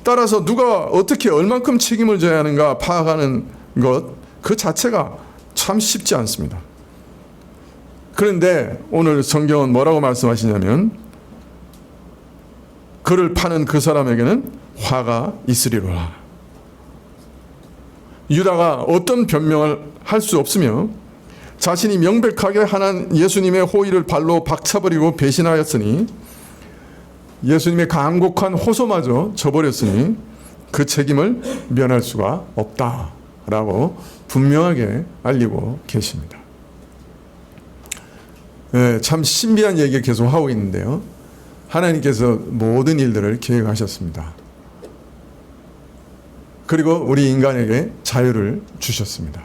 따라서 누가 어떻게 얼만큼 책임을 져야 하는가 파악하는 것 그 자체가 참 쉽지 않습니다. 그런데 오늘 성경은 뭐라고 말씀하시냐면, 그를 파는 그 사람에게는 화가 있으리로라. 유다가 어떤 변명을 할 수 없으며 자신이 명백하게 예수님의 호의를 발로 박차버리고 배신하였으니, 예수님의 간곡한 호소마저 저버렸으니 그 책임을 면할 수가 없다라고 분명하게 알리고 계십니다. 네, 참 신비한 얘기 계속 하고 있는데요. 하나님께서 모든 일들을 계획하셨습니다. 그리고 우리 인간에게 자유를 주셨습니다.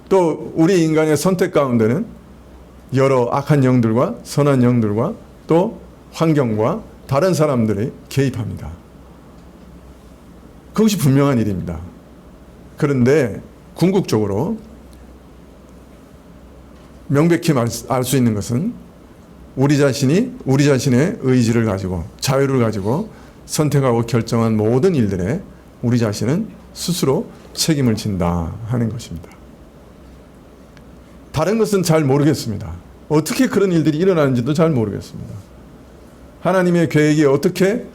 또 우리 인간의 선택 가운데는 여러 악한 영들과 선한 영들과 또 환경과 다른 사람들이 개입합니다. 그것이 분명한 일입니다. 그런데 궁극적으로 명백히 알 수 있는 것은 우리 자신이 우리 자신의 의지를 가지고 자유를 가지고 선택하고 결정한 모든 일들에 우리 자신은 스스로 책임을 진다 하는 것입니다. 다른 것은 잘 모르겠습니다. 어떻게 그런 일들이 일어나는지도 잘 모르겠습니다. 하나님의 계획이 어떻게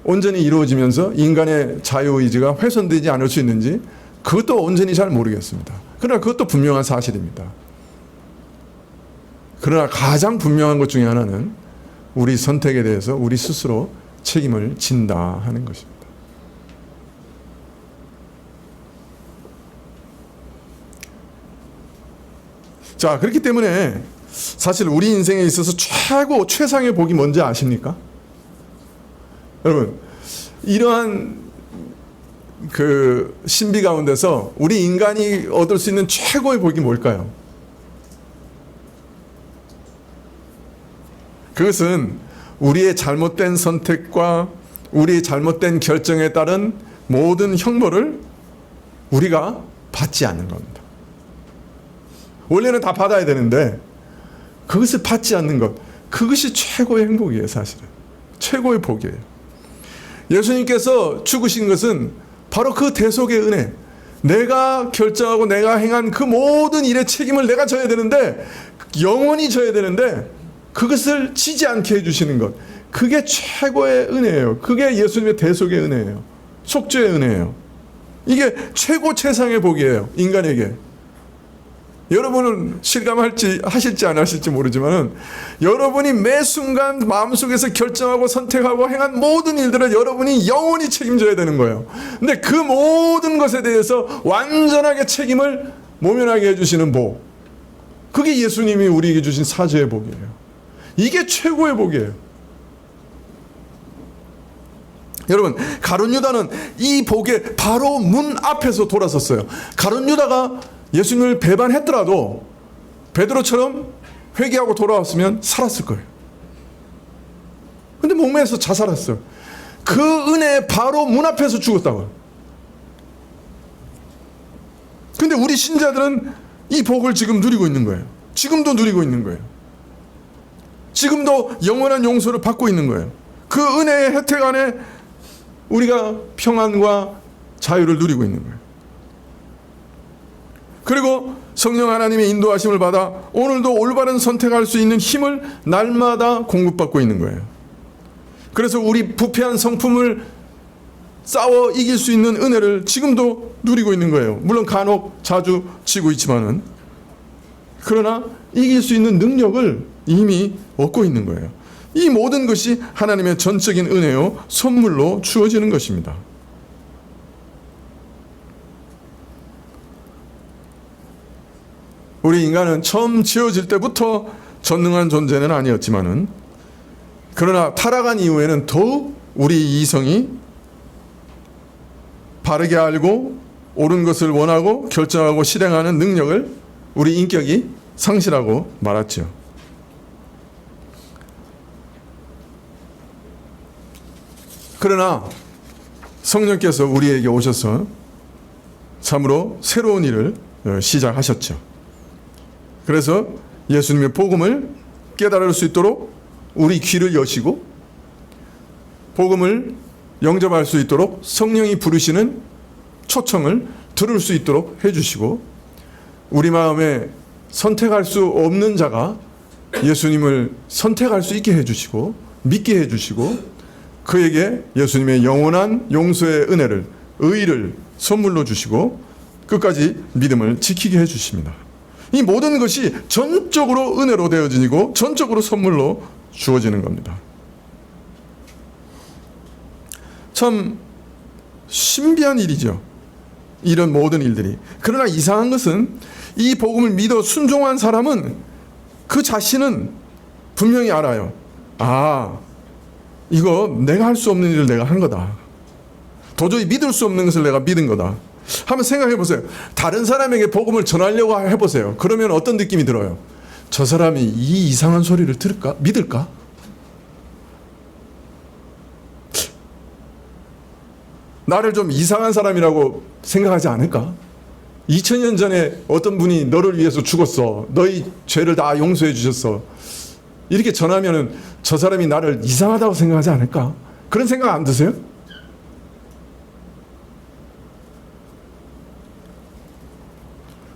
온전히 이루어지면서 인간의 자유의지가 훼손되지 않을 수 있는지 그것도 온전히 잘 모르겠습니다. 그러나 그것도 분명한 사실입니다. 그러나 가장 분명한 것 중에 하나는 우리 선택에 대해서 우리 스스로 책임을 진다 하는 것입니다. 자, 그렇기 때문에 사실 우리 인생에 있어서 최상의 복이 뭔지 아십니까? 여러분, 이러한 그 신비 가운데서 우리 인간이 얻을 수 있는 최고의 복이 뭘까요? 그것은 우리의 잘못된 선택과 우리의 잘못된 결정에 따른 모든 형벌을 우리가 받지 않는 겁니다. 원래는 다 받아야 되는데 그것을 받지 않는 것, 그것이 최고의 행복이에요. 사실은 최고의 복이에요. 예수님께서 죽으신 것은 바로 그 대속의 은혜, 내가 결정하고 내가 행한 그 모든 일의 책임을 내가 져야 되는데, 영원히 져야 되는데 그것을 지지 않게 해주시는 것, 그게 최고의 은혜예요. 그게 예수님의 대속의 은혜예요. 속죄의 은혜예요. 이게 최고 최상의 복이에요, 인간에게. 여러분은 하실지 안 하실지 모르지만, 여러분이 매 순간 마음속에서 결정하고 선택하고 행한 모든 일들을 여러분이 영원히 책임져야 되는 거예요. 근데 그 모든 것에 대해서 완전하게 책임을 모면하게 해주시는 복, 그게 예수님이 우리에게 주신 사죄의 복이에요. 이게 최고의 복이에요. 여러분, 가룟 유다는 이 복의 바로 문 앞에서 돌아섰어요. 가룟 유다가 예수님을 배반했더라도 베드로처럼 회개하고 돌아왔으면 살았을 거예요. 근데 목매에서 자살했어요. 그 은혜의 바로 문 앞에서 죽었다고요. 근데 우리 신자들은 이 복을 지금 누리고 있는 거예요. 지금도 누리고 있는 거예요. 지금도 영원한 용서를 받고 있는 거예요. 그 은혜의 혜택 안에 우리가 평안과 자유를 누리고 있는 거예요. 그리고 성령 하나님의 인도하심을 받아 오늘도 올바른 선택할 수 있는 힘을 날마다 공급받고 있는 거예요. 그래서 우리 부패한 성품을 싸워 이길 수 있는 은혜를 지금도 누리고 있는 거예요. 물론 간혹 자주 지고 있지만은, 그러나 이길 수 있는 능력을 이미 얻고 있는 거예요. 이 모든 것이 하나님의 전적인 은혜요, 선물로 주어지는 것입니다. 우리 인간은 처음 지어질 때부터 전능한 존재는 아니었지만은, 그러나 타락한 이후에는 더욱 우리 이성이 바르게 알고 옳은 것을 원하고 결정하고 실행하는 능력을 우리 인격이 상실하고 말았죠. 그러나 성령께서 우리에게 오셔서 참으로 새로운 일을 시작하셨죠. 그래서 예수님의 복음을 깨달을 수 있도록 우리 귀를 여시고, 복음을 영접할 수 있도록 성령이 부르시는 초청을 들을 수 있도록 해주시고, 우리 마음에 선택할 수 없는 자가 예수님을 선택할 수 있게 해주시고 믿게 해주시고, 그에게 예수님의 영원한 용서의 은혜를, 의를 선물로 주시고 끝까지 믿음을 지키게 해주십니다. 이 모든 것이 전적으로 은혜로 되어지고 전적으로 선물로 주어지는 겁니다. 참 신비한 일이죠, 이런 모든 일들이. 그러나 이상한 것은 이 복음을 믿어 순종한 사람은 그 자신은 분명히 알아요. 아, 이거 내가 할 수 없는 일을 내가 한 거다. 도저히 믿을 수 없는 것을 내가 믿은 거다. 한번 생각해 보세요. 다른 사람에게 복음을 전하려고 해보세요. 그러면 어떤 느낌이 들어요? 저 사람이 이 이상한 소리를 들을까? 믿을까? 나를 좀 이상한 사람이라고 생각하지 않을까? 2000년 전에 어떤 분이 너를 위해서 죽었어, 너희 죄를 다 용서해 주셨어, 이렇게 전하면은 저 사람이 나를 이상하다고 생각하지 않을까? 그런 생각 안 드세요?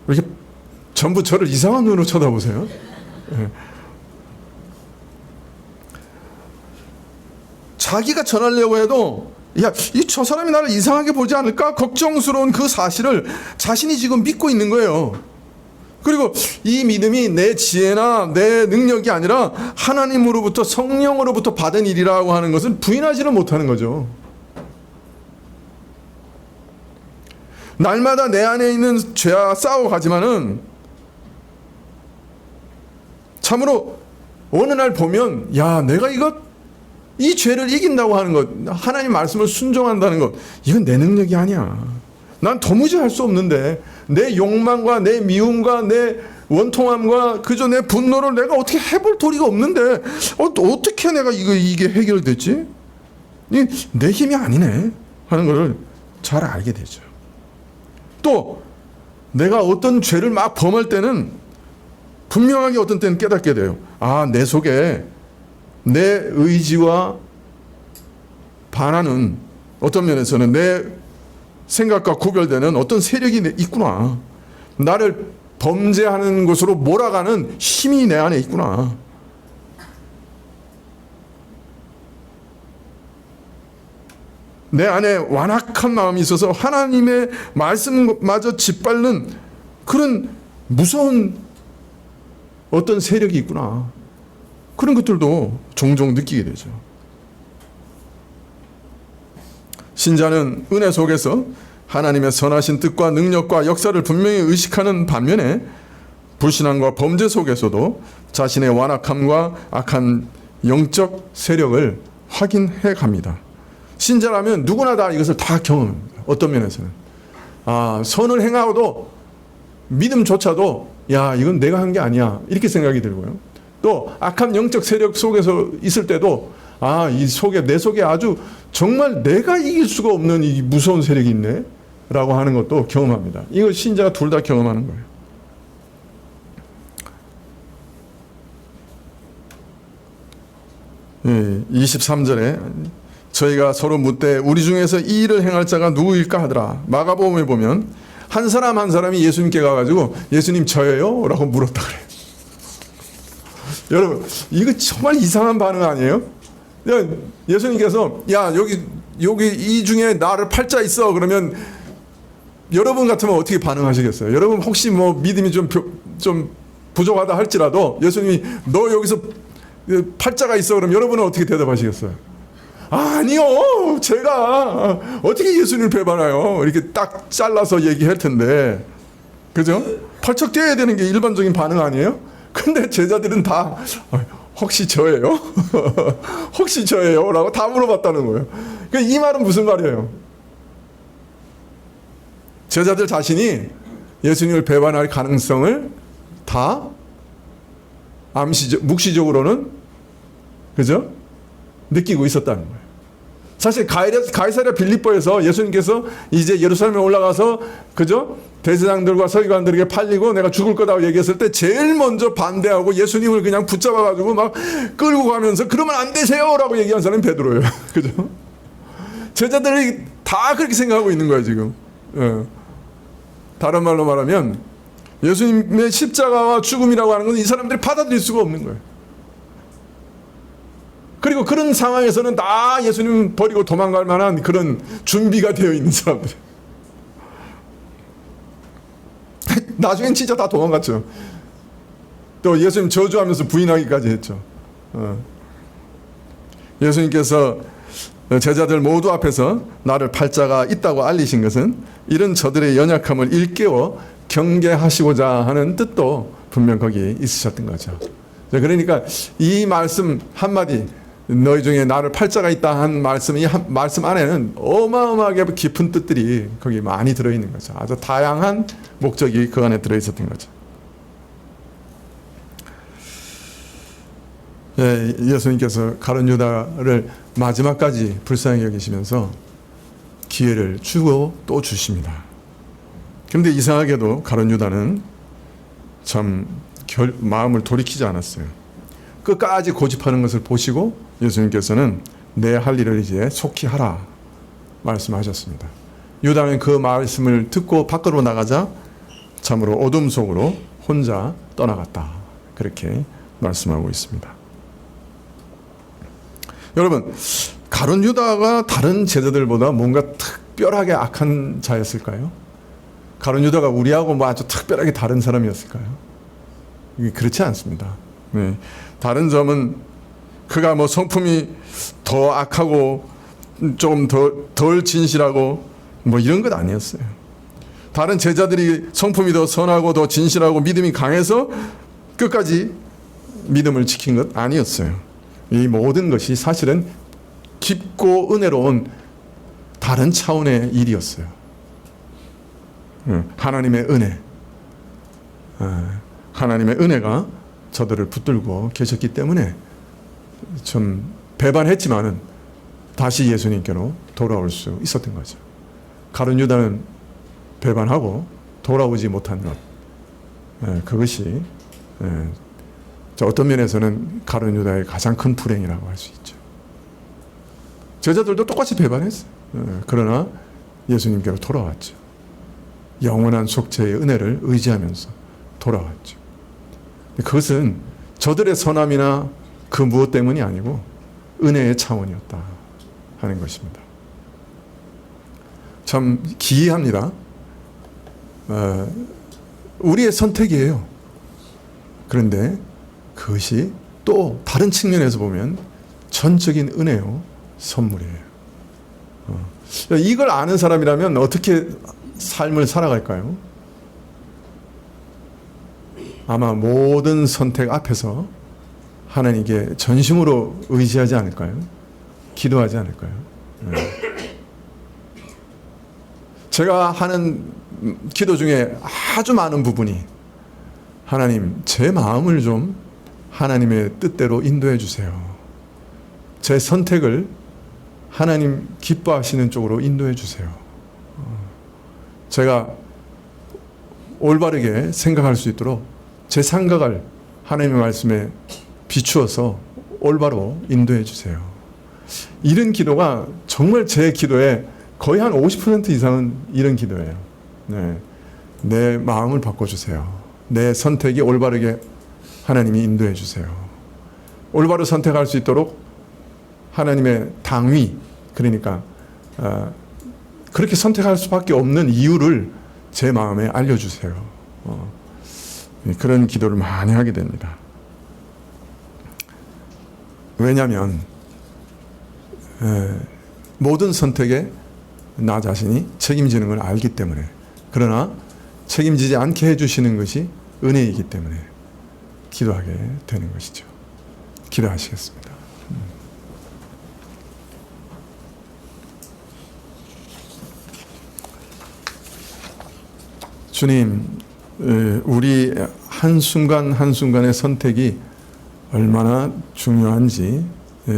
왜 이렇게 전부 저를 이상한 눈으로 쳐다보세요? 네. 자기가 전하려고 해도, 야, 저 사람이 나를 이상하게 보지 않을까? 걱정스러운 그 사실을 자신이 지금 믿고 있는 거예요. 그리고 이 믿음이 내 지혜나 내 능력이 아니라 하나님으로부터, 성령으로부터 받은 일이라고 하는 것을 부인하지를 못하는 거죠. 날마다 내 안에 있는 죄와 싸워가지만은 참으로 어느 날 보면, 야, 내가 이 죄를 이긴다고 하는 것, 하나님 말씀을 순종한다는 것, 이건 내 능력이 아니야. 난 도무지 할 수 없는데, 내 욕망과 내 미움과 내 원통함과 그저 내 분노를 내가 어떻게 해볼 도리가 없는데 어떻게 내가 이게 해결됐지? 내 힘이 아니네 하는 것을 잘 알게 되죠. 또 내가 어떤 죄를 막 범할 때는 분명하게 어떤 때는 깨닫게 돼요. 아, 내 속에 내 의지와 반하는 어떤 면에서는 내 생각과 구별되는 어떤 세력이 있구나. 나를 범죄하는 곳으로 몰아가는 힘이 내 안에 있구나. 내 안에 완악한 마음이 있어서 하나님의 말씀마저 짓밟는 그런 무서운 어떤 세력이 있구나. 그런 것들도 종종 느끼게 되죠. 신자는 은혜 속에서 하나님의 선하신 뜻과 능력과 역사를 분명히 의식하는 반면에 불신앙과 범죄 속에서도 자신의 완악함과 악한 영적 세력을 확인해 갑니다. 신자라면 누구나 다 이것을 다 경험합니다. 어떤 면에서는 선을 행하고도 믿음조차도 이건 내가 한 게 아니야 이렇게 생각이 들고요. 또 악한 영적 세력 속에서 있을 때도 내 속에 아주 정말 내가 이길 수가 없는 이 무서운 세력이 있네 라고 하는 것도 경험합니다. 이거 신자가 둘 다 경험하는 거예요. 예, 23절에 저희가 서로 묻되 우리 중에서 이 일을 행할 자가 누구일까 하더라. 마가복음에 보면 한 사람 한 사람이 예수님께 가가지고 예수님 저예요? 라고 물었다 그래요. 여러분 이거 정말 이상한 반응 아니에요? 예수님께서 여기 이 중에 나를 팔자 있어 그러면 여러분 같으면 어떻게 반응하시겠어요? 여러분 혹시 뭐 믿음이 좀 부족하다 할지라도 예수님이 너 여기서 팔자가 있어 그러면 여러분은 어떻게 대답하시겠어요? 아니요 제가 어떻게 예수님을 배반해요? 이렇게 딱 잘라서 얘기할 텐데 그죠? 펄쩍 뛰어야 되는 게 일반적인 반응 아니에요? 근데 제자들은 다 혹시 저예요? 혹시 저예요? 라고 다 물어봤다는 거예요. 이 말은 무슨 말이에요? 제자들 자신이 예수님을 배반할 가능성을 다 묵시적으로는 그죠? 느끼고 있었다는 거예요. 사실 가이사랴 빌립보에서 예수님께서 이제 예루살렘에 올라가서 그죠? 대제사장들과 서기관들에게 팔리고 내가 죽을 거다고 얘기했을 때 제일 먼저 반대하고 예수님을 그냥 붙잡아가지고 막 끌고 가면서 그러면 안 되세요 라고 얘기한 사람이 베드로예요. 그죠? 제자들이 다 그렇게 생각하고 있는 거예요 지금. 다른 말로 말하면 예수님의 십자가와 죽음이라고 하는 건 이 사람들이 받아들일 수가 없는 거예요. 그리고 그런 상황에서는 다 예수님 버리고 도망갈 만한 그런 준비가 되어 있는 사람들. 나중엔 진짜 다 도망갔죠. 또 예수님 저주하면서 부인하기까지 했죠. 예수님께서 제자들 모두 앞에서 나를 팔자가 있다고 알리신 것은 이런 저들의 연약함을 일깨워 경계하시고자 하는 뜻도 분명 거기에 있으셨던 거죠. 그러니까 이 말씀 한마디 너희 중에 나를 팔자가 있다 한 말씀, 이 말씀 안에는 어마어마하게 깊은 뜻들이 거기 많이 들어있는 거죠. 아주 다양한 목적이 그 안에 들어있었던 거죠. 예수님께서 가룟 유다를 마지막까지 불쌍히 여기시면서 기회를 주고 또 주십니다. 그런데 이상하게도 가룟 유다는 참 마음을 돌이키지 않았어요. 끝까지 고집하는 것을 보시고 예수님께서는 내 할 일을 이제 속히 하라 말씀하셨습니다. 유다는 그 말씀을 듣고 밖으로 나가자 참으로 어둠 속으로 혼자 떠나갔다. 그렇게 말씀하고 있습니다. 여러분, 가룟 유다가 다른 제자들보다 뭔가 특별하게 악한 자였을까요? 가룟 유다가 우리하고 뭐 아주 특별하게 다른 사람이었을까요? 그렇지 않습니다. 네. 다른 점은 그가 뭐 성품이 더 악하고 좀 덜 진실하고 뭐 이런 것 아니었어요. 다른 제자들이 성품이 더 선하고 더 진실하고 믿음이 강해서 끝까지 믿음을 지킨 것 아니었어요. 이 모든 것이 사실은 깊고 은혜로운 다른 차원의 일이었어요. 하나님의 은혜. 하나님의 은혜가 저들을 붙들고 계셨기 때문에 좀 배반했지만은 다시 예수님께로 돌아올 수 있었던 거죠. 가룟 유다는 배반하고 돌아오지 못한 것, 그것이 어떤 면에서는 가룟 유다의 가장 큰 불행이라고 할 수 있죠. 제자들도 똑같이 배반했어요. 그러나 예수님께로 돌아왔죠. 영원한 속죄의 은혜를 의지하면서 돌아왔죠. 그것은 저들의 선함이나 그 무엇 때문이 아니고 은혜의 차원이었다 하는 것입니다. 참 기이합니다. 우리의 선택이에요. 그런데 그것이 또 다른 측면에서 보면 전적인 은혜요 선물이에요. 이걸 아는 사람이라면 어떻게 삶을 살아갈까요? 아마 모든 선택 앞에서 하나님께 전심으로 의지하지 않을까요? 기도하지 않을까요? 제가 하는 기도 중에 아주 많은 부분이 하나님, 제 마음을 좀 하나님의 뜻대로 인도해 주세요. 제 선택을 하나님 기뻐하시는 쪽으로 인도해 주세요. 제가 올바르게 생각할 수 있도록 제 생각을 하나님의 말씀에 비추어서 올바로 인도해 주세요. 이런 기도가 정말 제 기도의 거의 한 50% 이상은 이런 기도예요. 네. 내 마음을 바꿔주세요. 내 선택이 올바르게 하나님이 인도해 주세요. 올바로 선택할 수 있도록 하나님의 당위, 그러니까 그렇게 선택할 수밖에 없는 이유를 제 마음에 알려주세요. 그런 기도를 많이 하게 됩니다. 왜냐하면 모든 선택에 나 자신이 책임지는 걸 알기 때문에, 그러나 책임지지 않게 해주시는 것이 은혜이기 때문에 기도하게 되는 것이죠. 기도하시겠습니다. 주님, 우리 한순간 한순간의 선택이 얼마나 중요한지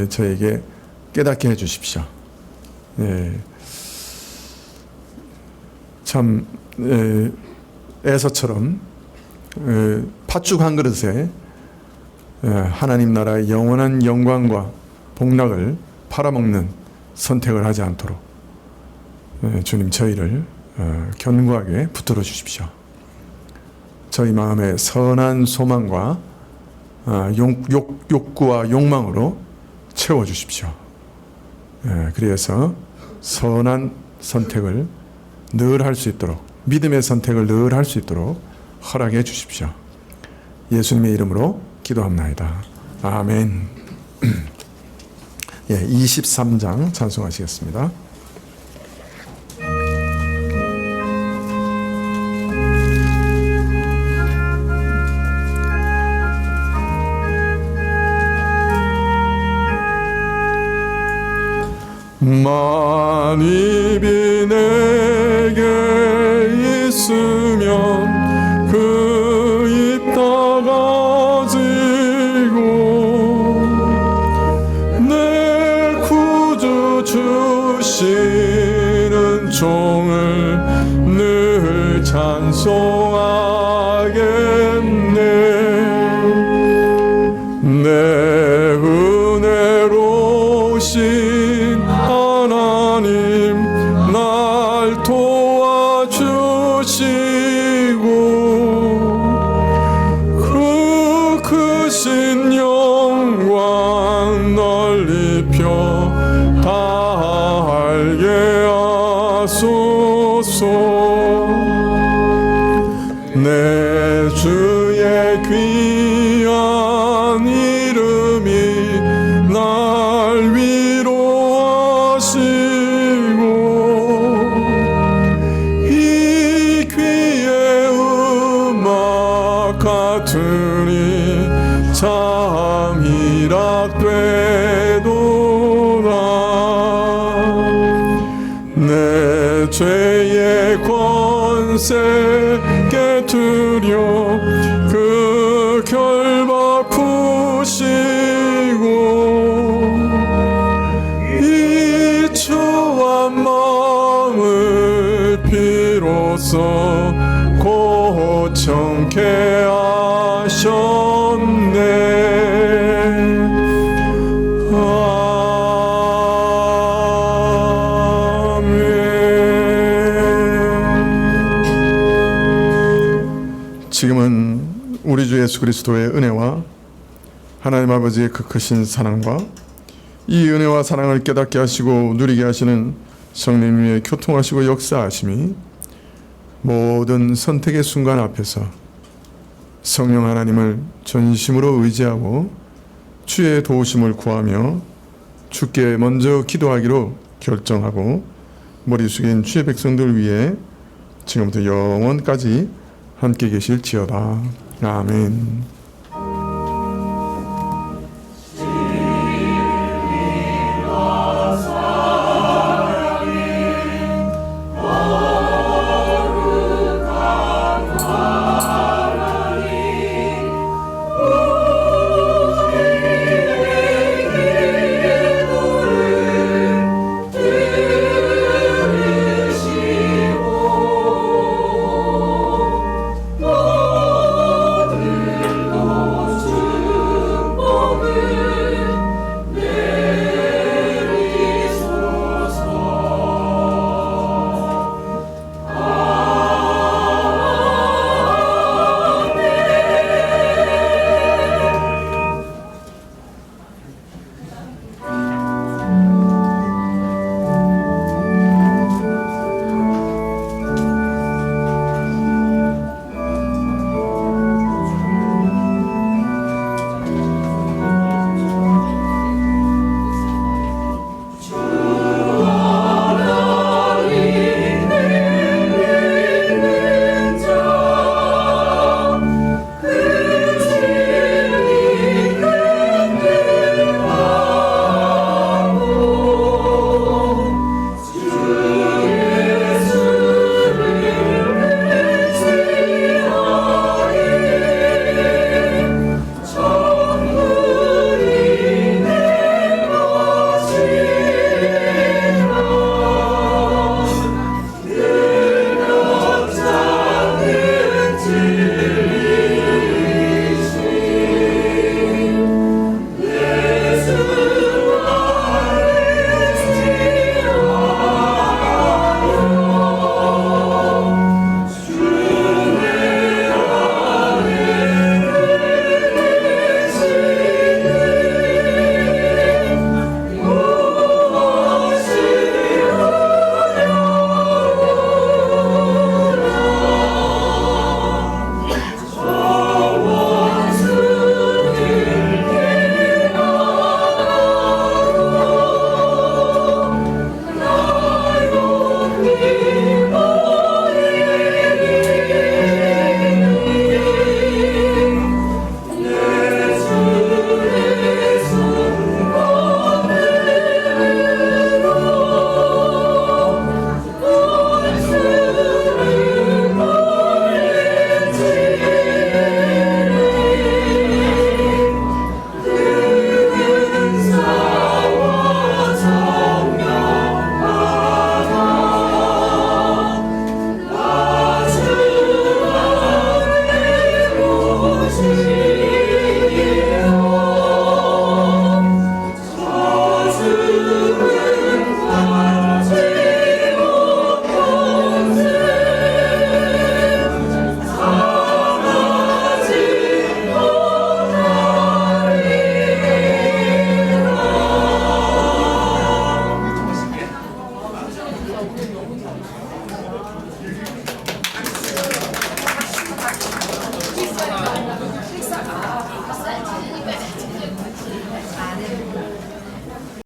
저에게 깨닫게 해주십시오. 참 에서처럼 팥죽 한 그릇에 하나님 나라의 영원한 영광과 복락을 팔아먹는 선택을 하지 않도록 주님 저희를 견고하게 붙들어 주십시오. 저희 마음의 선한 소망과 욕구와 욕망으로 채워주십시오. 그래서 선한 선택을 늘 할 수 있도록, 믿음의 선택을 늘 할 수 있도록 허락해 주십시오. 예수님의 이름으로 기도합나이다. 아멘. 23장 찬송하시겠습니다. 만입이 내게 있으면 그 입 다가지고 내 구주 주시는 종을 늘 찬송하겠네. 내 은혜로우신 하나님 날 도와주시고 그 크신 영광 널리 펴 다 알게 하소서. 내 주의 귀한 이름이 날 위로하시고 이 귀의 음악 같으니 참 희락되도다. 내 죄의 권세 깨뜨려 그 정케 하셨네. 지금은 우리 주 예수 그리스도의 은혜와 하나님 아버지의 그 크신 사랑과 이 은혜와 사랑을 깨닫게 하시고 누리게 하시는 성령님의 교통하시고 역사하심이 모든 선택의 순간 앞에서 성령 하나님을 전심으로 의지하고 주의 도우심을 구하며 주께 먼저 기도하기로 결정하고 머리 숙인 주의 백성들 위해 지금부터 영원까지 함께 계실지어다. 아멘.